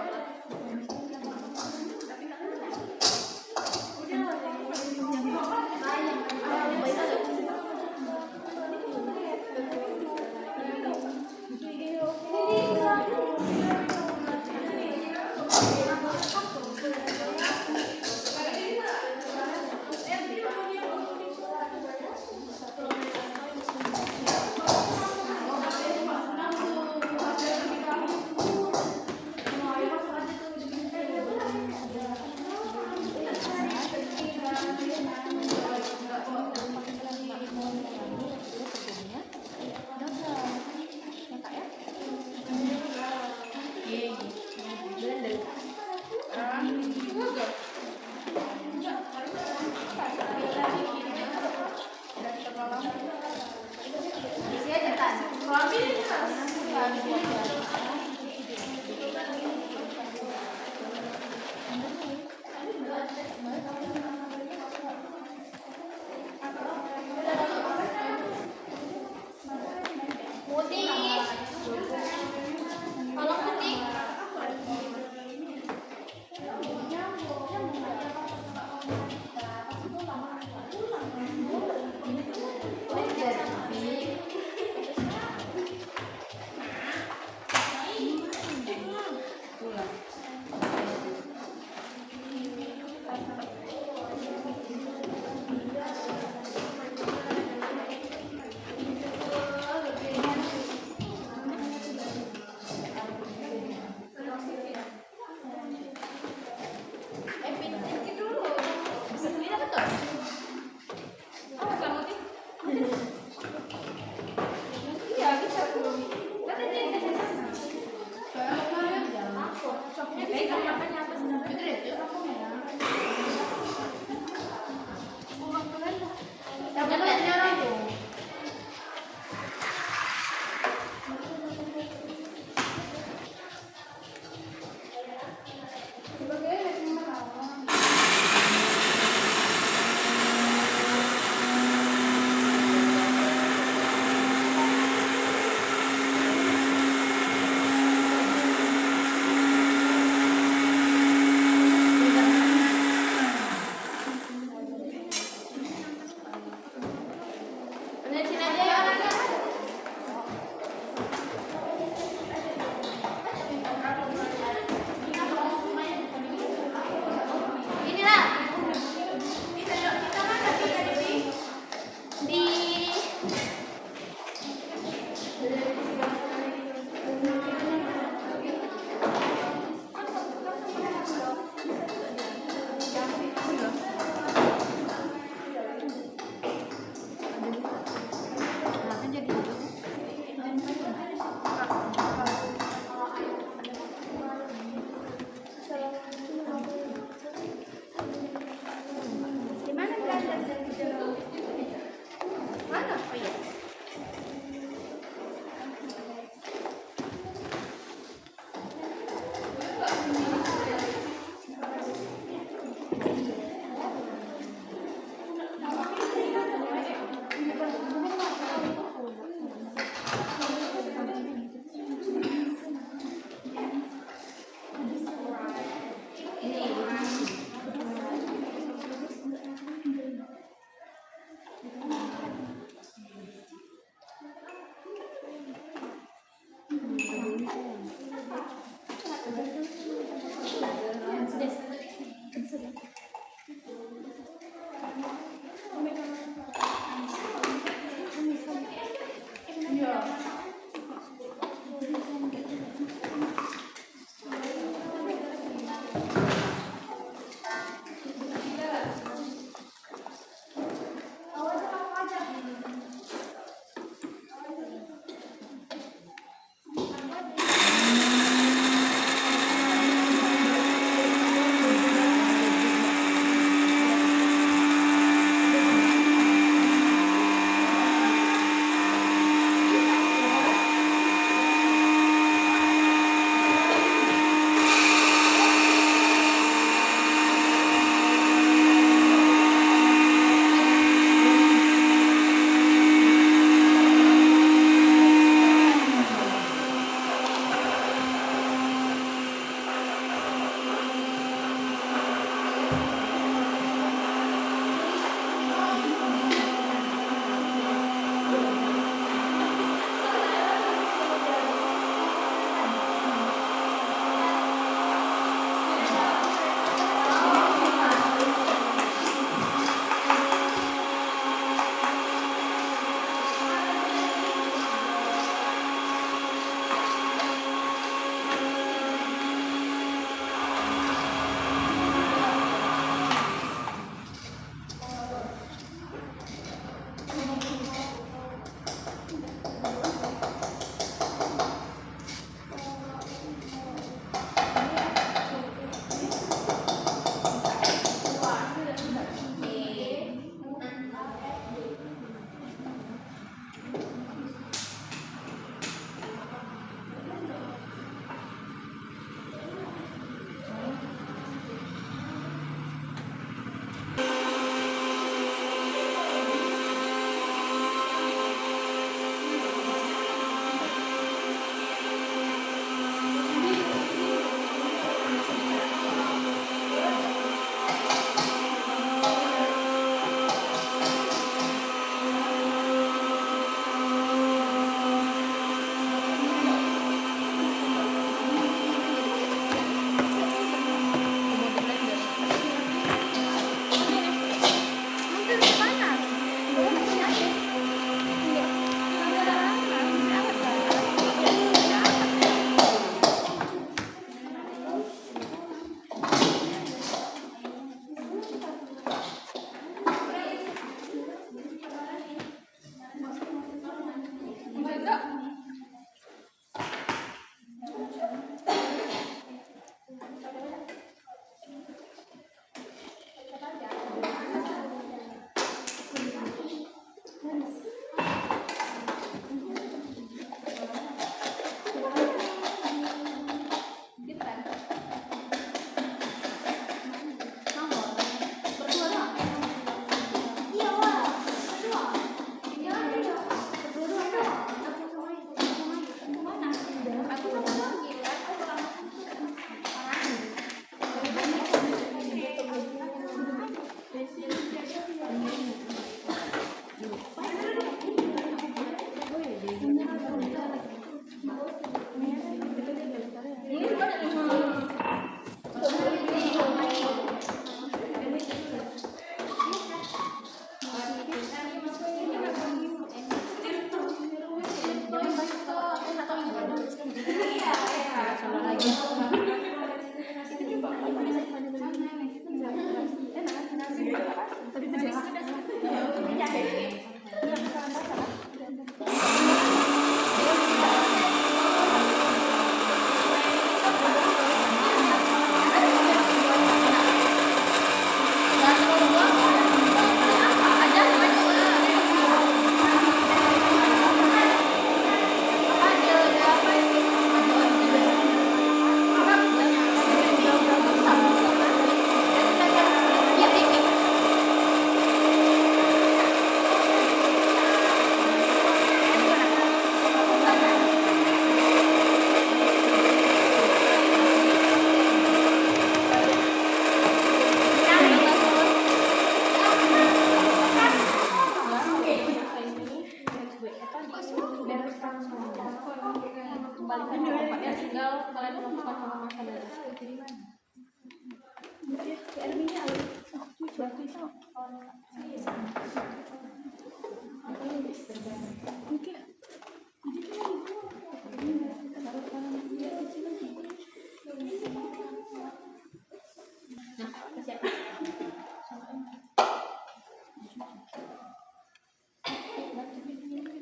kembalikan ke tempatnya, tinggal kalian melakukan pemanasan dulu.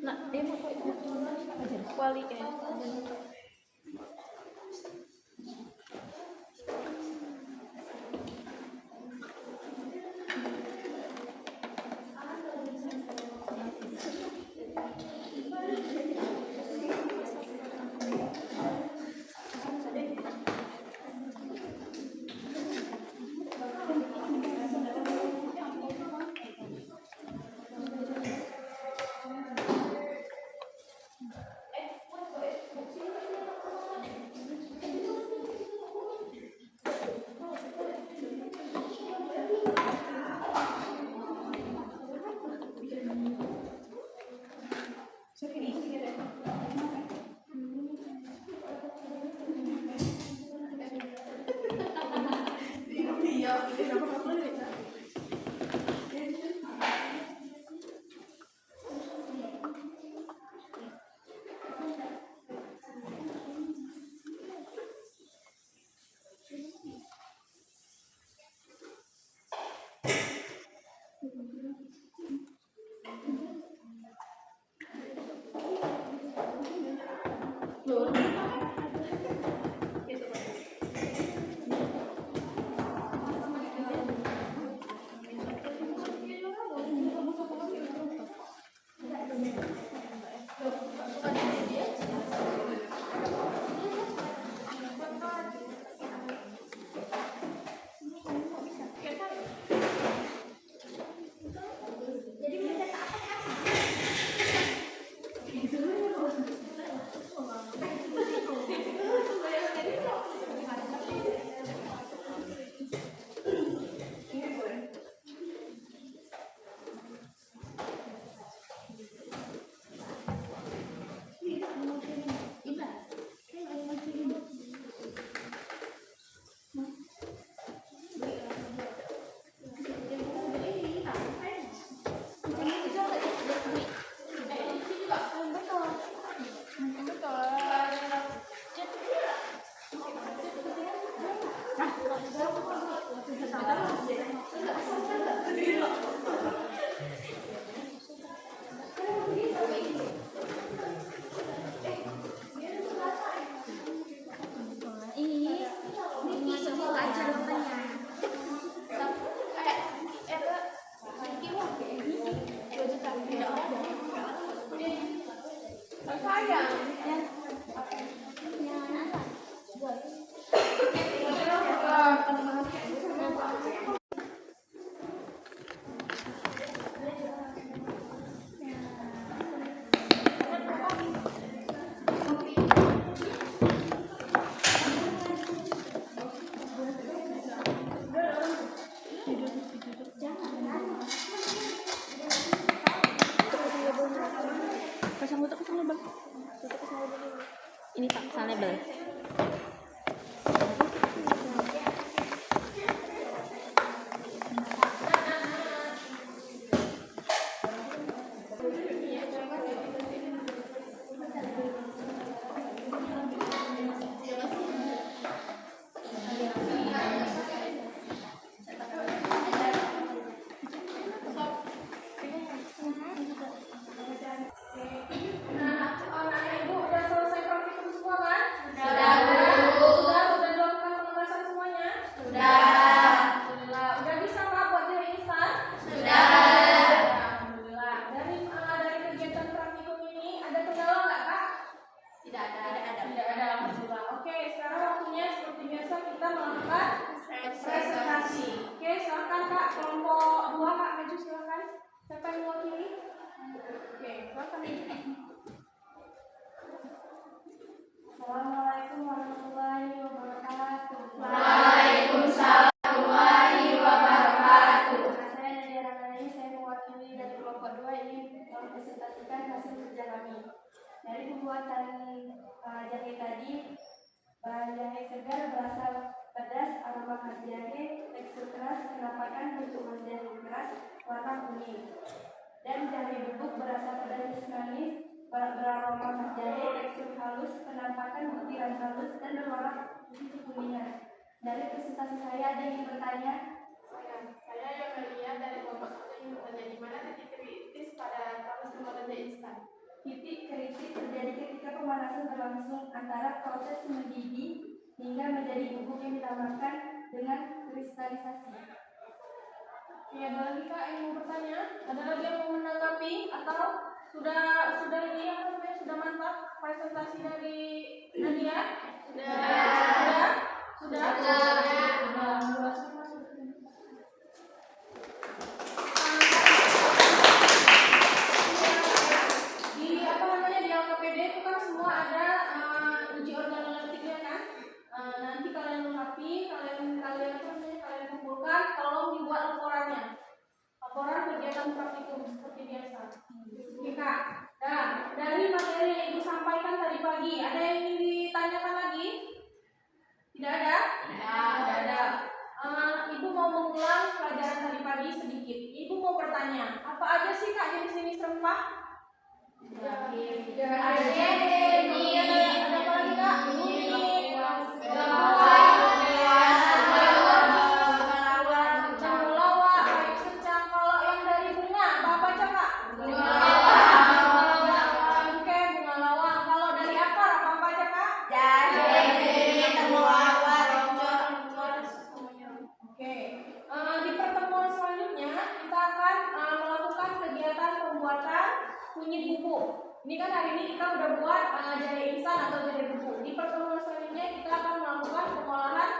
Nak, dia mau kuali ya. Ini Pak, pasang label. Assalamualaikum warahmatullahi wabarakatuh. Waalaikumsalam warahmatullahi wabarakatuh. Saya dari Ranani, saya mewakili dari kelompok 2 ini mempresentasikan hasil kerja kami. Dari pembuatan jahitan bubuk berasa pedas manis, beraroma khas jahe, tekstur halus, penampakan butiran halus, dan berwarna putih kuningan. Dari presentasi saya ada yang bertanya? Saya yang melihat dari kelompok satu yang bertanya di mana titik kritis pada proses pembuatan teh instan. Titik kritis terjadi ketika pemanasan berlangsung antara proses mendidih hingga menjadi bubuk yang ditambahkan dengan kristalisasi. Oke, ada lagi Kak yang mau bertanya? Ada lagi yang mau menanggapi atau sudah ini apa namanya, sudah mantap presentasi dari Nadia? Sudah. Di apa namanya, di LKPD itu kan semua ada uji organoleptiknya kan. Nanti kalian lengkapi, kalian kumpulkan, tolong dibuat laporan kegiatan praktikum seperti biasa. Oke Kak. Nah, dari materi yang Ibu sampaikan tadi pagi, ada yang ingin ditanyakan lagi? Tidak ada? Tidak ada. Ibu mau mengulang pelajaran tadi pagi sedikit. Ibu mau bertanya, apa aja sih Kak jenis-jenis rempah? Ada apa lagi Kak? Temulawak, baik secang. Kalau yang dari bunga, apa aja Kak? Oke, bunga lawang. Kalau dari akar, apa aja Kak? Oke, di pertemuan selanjutnya kita akan melakukan kegiatan pembuatan kunyit bubuk. Ini kan hari ini kita udah buat jahe instan atau jahe bubuk. Di pertemuan selanjutnya kita akan melakukan pengolahan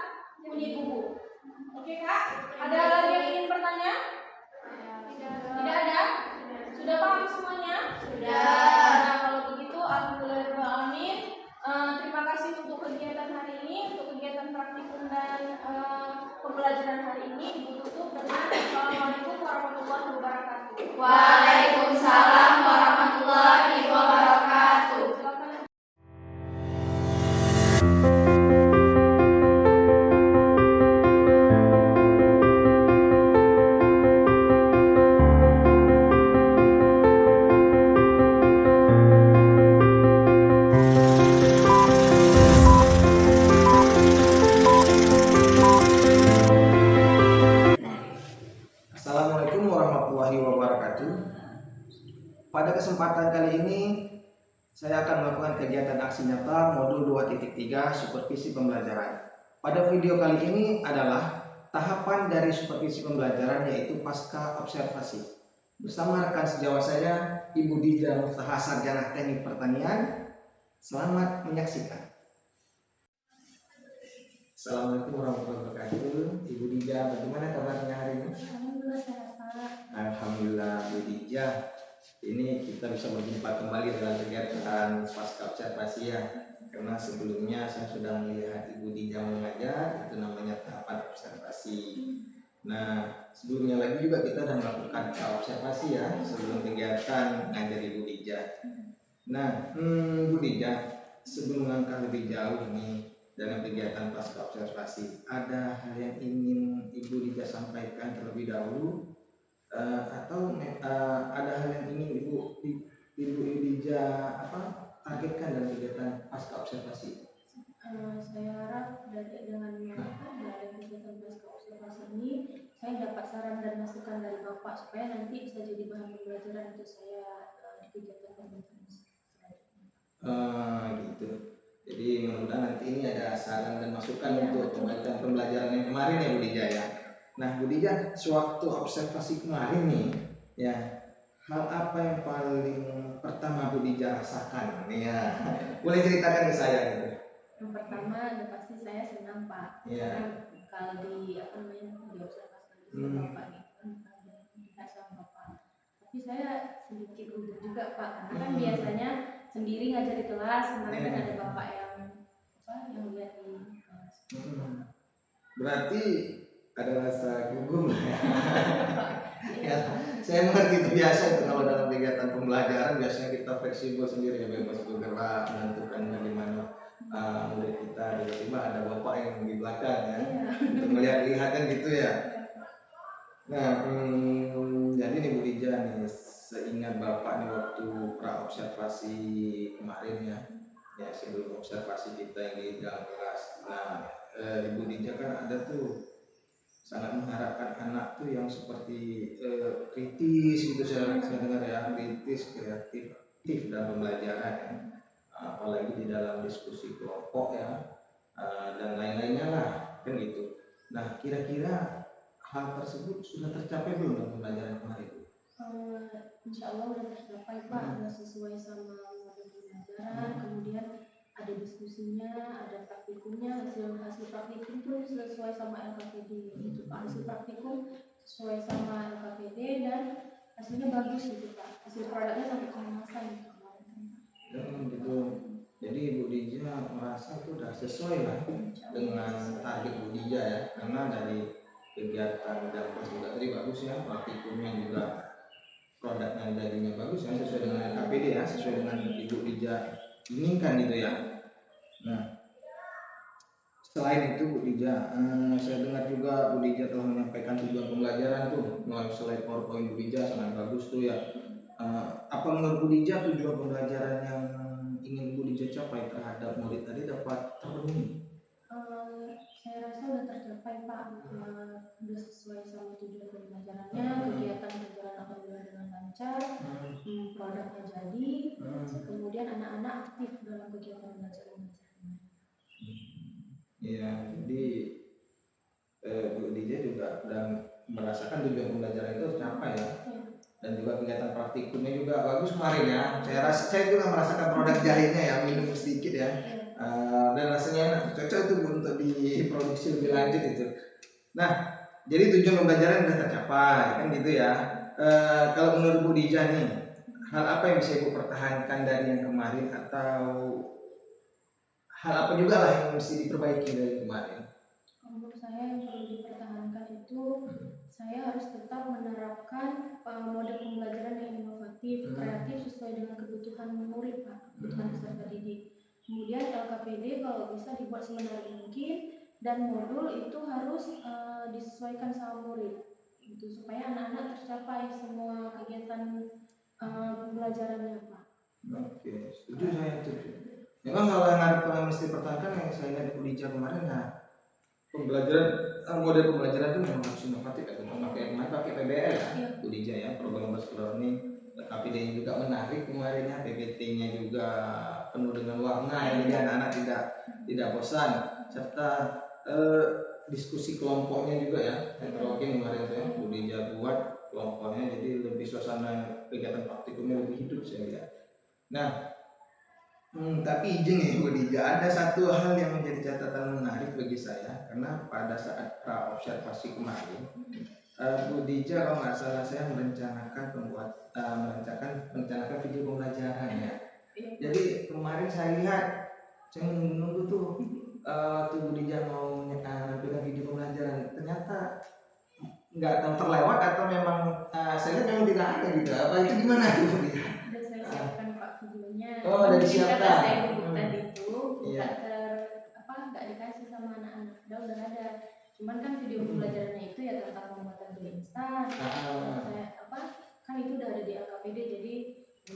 kunyit bubuk. Oke Kak, ada lagi yang ingin bertanya? Tidak ada? Sudah paham semuanya? Sudah. Nah, kalau begitu alhamdulillahirobbilalamin. Terima kasih untuk kegiatan hari ini, untuk kegiatan praktikum dan pembelajaran hari ini. Ibu tutup dengan Assalamualaikum warahmatullahi wabarakatuh. Waalaikumsalam warahmatullahi wabarakatuh. Silakan. Assalamualaikum warahmatullahi wabarakatuh. Pada kesempatan kali ini saya akan melakukan kegiatan aksi nyata modul 2.3 supervisi pembelajaran. Pada video kali ini adalah tahapan dari supervisi pembelajaran, yaitu pasca observasi. Bersama rekan sejawat saya, Ibu Dija Muftaha, Sarjana Teknik Pertanian. Selamat menyaksikan. Assalamualaikum warahmatullahi wabarakatuh. Ibu Dija, bagaimana kabarnya hari ini? Alhamdulillah sehat Pak. Alhamdulillah Bu Dija. Ini kita bisa berjumpa kembali dalam kegiatan pasca observasi ya. Karena sebelumnya saya sudah melihat Ibu Dija mengajar, itu namanya tahapan observasi. Nah, sebelumnya lagi juga kita sudah melakukan observasi ya sebelum kegiatan ngajar Ibu Dija. Nah, Bu Dija, sebelum langkah lebih jauh nih dalam kegiatan pasca observasi, ada hal yang ingin Ibu Dija sampaikan terlebih dahulu, atau ada hal yang ingin Ibu Dija targetkan dalam kegiatan pasca observasi? Saya harap dengan kegiatan pasca observasi ini saya dapat saran dan masukan dari Bapak supaya nanti bisa jadi bahan pembelajaran untuk saya di kegiatan pembelajaran selanjutnya. Gitu. Jadi mudah-mudahan nanti ini ada saran dan masukan untuk pembelajaran yang kemarin ya Bu Dija ya. Nah Bu Dija, sewaktu observasi kemarin nih ya, hal apa yang paling pertama Bu Dija rasakan ya? Boleh ceritakan ke saya gitu. Yang pertama, udah pasti saya senang Pak. Iya. Karena kalau di observasi sama Bapak nih, dikasih sama Bapak. Tapi saya sedikit gugup juga Pak, karena kan biasanya sendiri ngajar di kelas, kemarin kan ada Bapak yang lihat di kelas. Berarti ada rasa gugup lah ya. Ya, saya mengerti itu biasa itu kalau dalam kegiatan pembelajaran biasanya kita fleksibel sendiri ya, bebas bergerak, menentukan bagaimana murid kita, tiba-tiba ada bapak yang di belakang ya untuk melihat-lihat kan gitu ya. Nah, jadi nih Bu Dija nih, seingat Bapak nih waktu pra observasi kemarin ya sebelum observasi kita yang di dalam kelas. Nah, Ibu Dija kan ada tuh sangat mengharapkan anak tuh yang seperti kritis gitu saya dengar ya, kritis, kreatif, aktif dalam pembelajaran ya. Apalagi di dalam diskusi kelompok ya, dan lain-lainnya lah kan gitu. Nah, kira-kira hal tersebut sudah tercapai belum dalam pembelajaran kemarin? Insya Allah udah tercapai Pak, udah sesuai sama model pembelajaran, kemudian ada diskusinya, ada praktikumnya, hasil praktikum tuh sesuai sama LKPD gitu Pak, hasil praktikum sesuai sama LKPD dan hasilnya bagus gitu Pak, hasil produknya sampai kemasan gitu kemarin. Gitu. Jadi Ibu Dija merasa itu udah sesuai lah dengan target Ibu Dija ya, karena dari kegiatan dan juga tadi bagus ya, praktikumnya juga produknya jadinya bagus ya, sesuai dengan LKPD ya, sesuai dengan Ibu Dija inginkan gitu ya. Nah, selain itu Bu Dija, saya dengar juga Bu Dija telah menyampaikan tujuan pembelajaran tuh melalui slide PowerPoint Bu Dija sangat bagus tuh ya. Apa menurut Bu Dija tujuan pembelajaran yang ingin Bu Dija capai terhadap murid tadi dapat terpenuhi? Saya rasa udah tercapai Pak, udah sesuai sama tujuan pembelajarannya, kegiatan pembelajaran alhamdulillah dengan lancar, produknya jadi, kemudian anak-anak aktif dalam kegiatan belajar mengajarnya. Ya, jadi Bu Dija juga dan merasakan tujuan pembelajaran itu tercapai ya. Dan juga kegiatan praktikumnya juga bagus kemarin ya. Saya juga merasakan produk jahenya ya, minum sedikit ya. Dan rasanya enak, cocok itu untuk diproduksi lebih lanjut itu. Nah, jadi tujuan pembelajaran sudah tercapai kan gitu ya. Kalau menurut Bu Dija nih, hal apa yang bisa Ibu pertahankan dari yang kemarin atau hal apa juga lah yang mesti diperbaiki dari kemarin? Menurut saya yang perlu dipertahankan itu saya harus tetap menerapkan model pembelajaran yang inovatif, kreatif sesuai dengan kebutuhan murid Pak, kebutuhan peserta didik. Kemudian LKPD kalau bisa dibuat semenarik mungkin dan modul itu harus disesuaikan sama murid gitu supaya anak-anak tercapai semua kegiatan pembelajarannya Pak. Oke, setuju saya setuju. Memang kalau yang harus mesti pertahankan yang saya lihat di Bu Dija kemarin, nah pembelajaran model pembelajaran itu memang harus inovatif ya, pakai PBL ya, Bu Dija ya, program bersekolah ini. KPD juga menarik kemarin ya, PPT-nya juga penuh dengan warna ya, jadi anak-anak tidak bosan, serta diskusi kelompoknya juga ya, heterogen kemarin ya, Bu Dija buat kelompoknya jadi lebih suasana kegiatan praktikumnya lebih hidup saya lihat. Nah, tapi izin ya Bu Dija, ada satu hal yang menjadi catatan menarik bagi saya karena pada saat pra observasi kemarin Bu Dija kalau nggak salah saya merencanakan video pembelajaran ya. Jadi kemarin saya lihat, saya menunggu tuh Bu Dija mau nampilkan video pembelajaran, ternyata nggak tahu terlewat atau memang saya lihat memang tidak ada gitu. Apa itu gimana tuh Bu Dija? Sudah saya siapkan Pak videonya. Oh, udah disiapkan. Karena saya bukan itu, Iya. nggak dikasih sama anak-anak. Udah ada. Cuman kan video pembelajarannya itu ya tentang pembuatan video instan. Kan itu udah ada di LKPD, jadi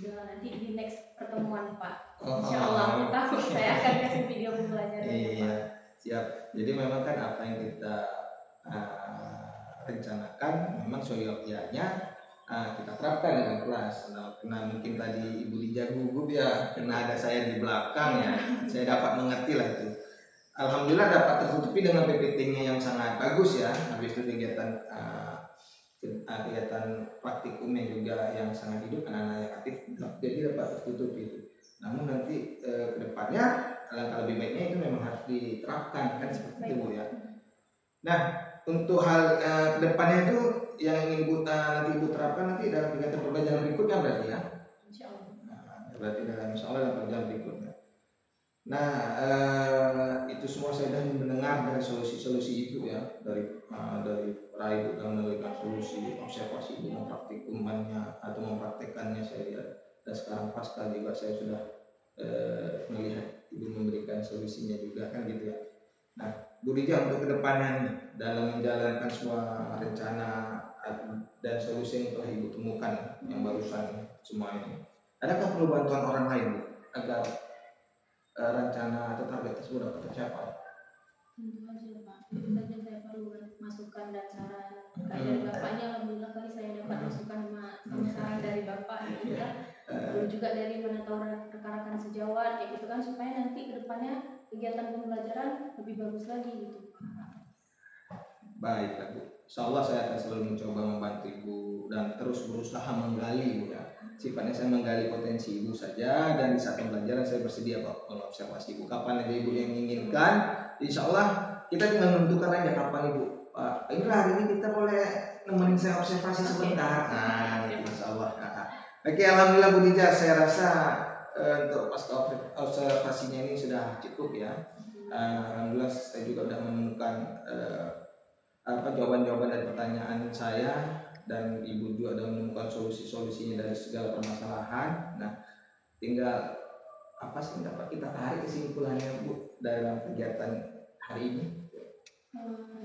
udah nanti di next pertemuan Pak. Insya Allah saya akan kasih video pembelajaran. Iya, siap. Jadi memang kan apa yang kita rencanakan memang seyogyanya kita terapkan dalam kelas. Nah, mungkin tadi Ibu Dija gugup ya, karena ada saya di belakang ya, saya dapat mengerti lah itu. Alhamdulillah dapat tertutupi dengan PPT-nya yang sangat bagus ya. Habis itu kegiatan praktikumnya juga yang sangat hidup, anak-anak yang aktif, jadi dapat tertutup itu. Namun nanti ke depannya alangkah lebih baiknya itu memang harus diterapkan kan seperti itu Bu ya. Nah, untuk hal ke depannya itu yang ingin nanti Ibu terapkan nanti dalam kegiatan pembelajaran berikutnya berarti ya. Insya Allah. Berarti dalam insya Allah dalam pembelajaran berikutnya. Nah, itu semua saya sudah mendengar dari solusi-solusi itu ya, dari para ibu dalam memberikan solusi observasi ibu mempraktikumannya atau mempraktekannya saya lihat, dan sekarang pasca juga saya sudah melihat ibu memberikan solusinya juga kan gitu ya. Nah, Bu Dija untuk kedepannya nih dalam menjalankan semua rencana dan solusi yang telah Ibu temukan yang barusan semua ini. Adakah perlu bantuan orang lain Bu, agar rencana atau target tersebut dapat tercapai? Tentu aja Pak, tentu saja saya perlu masukan dan saran dari Bapaknya. Alhamdulillah kali saya dapat masukan sama saran dari Bapak gitu kan. Lalu juga dari mana tahu rekan-rekan sejawat kayak gitu kan, supaya nanti kedepannya kegiatan pembelajaran lebih bagus lagi gitu. Baiklah Bu, insyaallah saya akan selalu mencoba membantu Ibu dan terus berusaha menggali Bu ya. Sifatnya saya menggali potensi Ibu saja, dan di saat pembelajaran saya bersedia Pak mengobservasi Ibu kapan aja Ibu yang menginginkan. Insyaallah kita tinggal menentukan aja kapan Ibu. Pak Indra, hari ini kita boleh nemenin saya observasi sebentar. Nah, insyaallah. Oke, alhamdulillah Bu Dija, saya rasa untuk pasca observasinya ini sudah cukup ya. Alhamdulillah saya juga sudah menemukan jawaban-jawaban dari pertanyaan saya, dan Ibu juga sudah menemukan solusi-solusinya dari segala permasalahan. Nah, tinggal apa sih yang dapat kita tarik kesimpulannya Bu dalam kegiatan hari ini?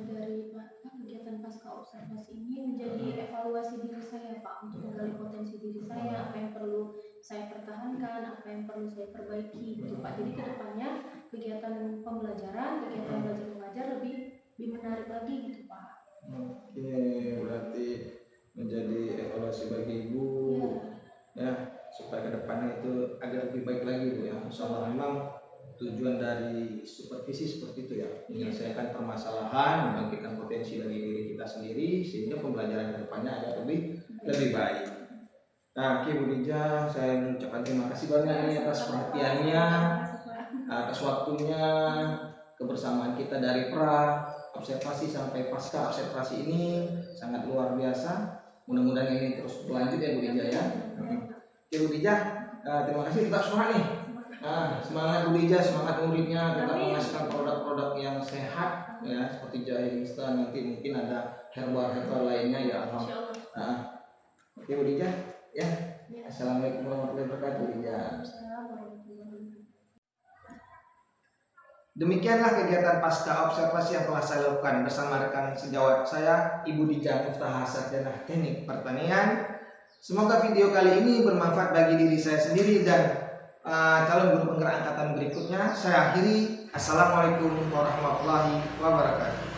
Dari kegiatan pasca observasi ini menjadi evaluasi diri saya Pak, untuk menggali potensi diri saya, apa yang perlu saya pertahankan, apa yang perlu saya perbaiki gitu Pak. Jadi kedepannya kegiatan pembelajaran, kegiatan belajar mengajar lebih menarik lagi gitu Pak. Oke, berarti menjadi evaluasi bagi Ibu ya, supaya kedepannya itu agar lebih baik lagi Bu ya. Insyaallah memang tujuan dari supervisi seperti itu ya, menyelesaikan permasalahan, membangkitkan potensi dari diri kita sendiri sehingga pembelajaran kedepannya agar lebih baik. Nah, Oke Bu Dija, saya mengucapkan terima kasih banyak nih atas perhatiannya, atas waktunya, kebersamaan kita dari pra observasi sampai pasca observasi ini sangat luar biasa. Mudah-mudahan ini terus berlanjut ya Bu Dija ya. Oke Bu Dija, terima kasih, tetap semangat nih. Semangat Bu Dija, semangat muridnya, tetap menghasilkan produk-produk yang sehat ya, seperti jahe instan, nanti mungkin ada herbal lainnya ya. Alhamdulillah. Oke Bu Dija ya. Assalamualaikum warahmatullahi wabarakatuh Bu Dija. Demikianlah kegiatan pasca observasi yang telah saya lakukan bersama rekan sejawat saya, Ibu Dija Muftaha Sarjana Teknik Pertanian. Semoga video kali ini bermanfaat bagi diri saya sendiri dan calon guru penggerak angkatan berikutnya. Saya akhiri. Assalamualaikum warahmatullahi wabarakatuh.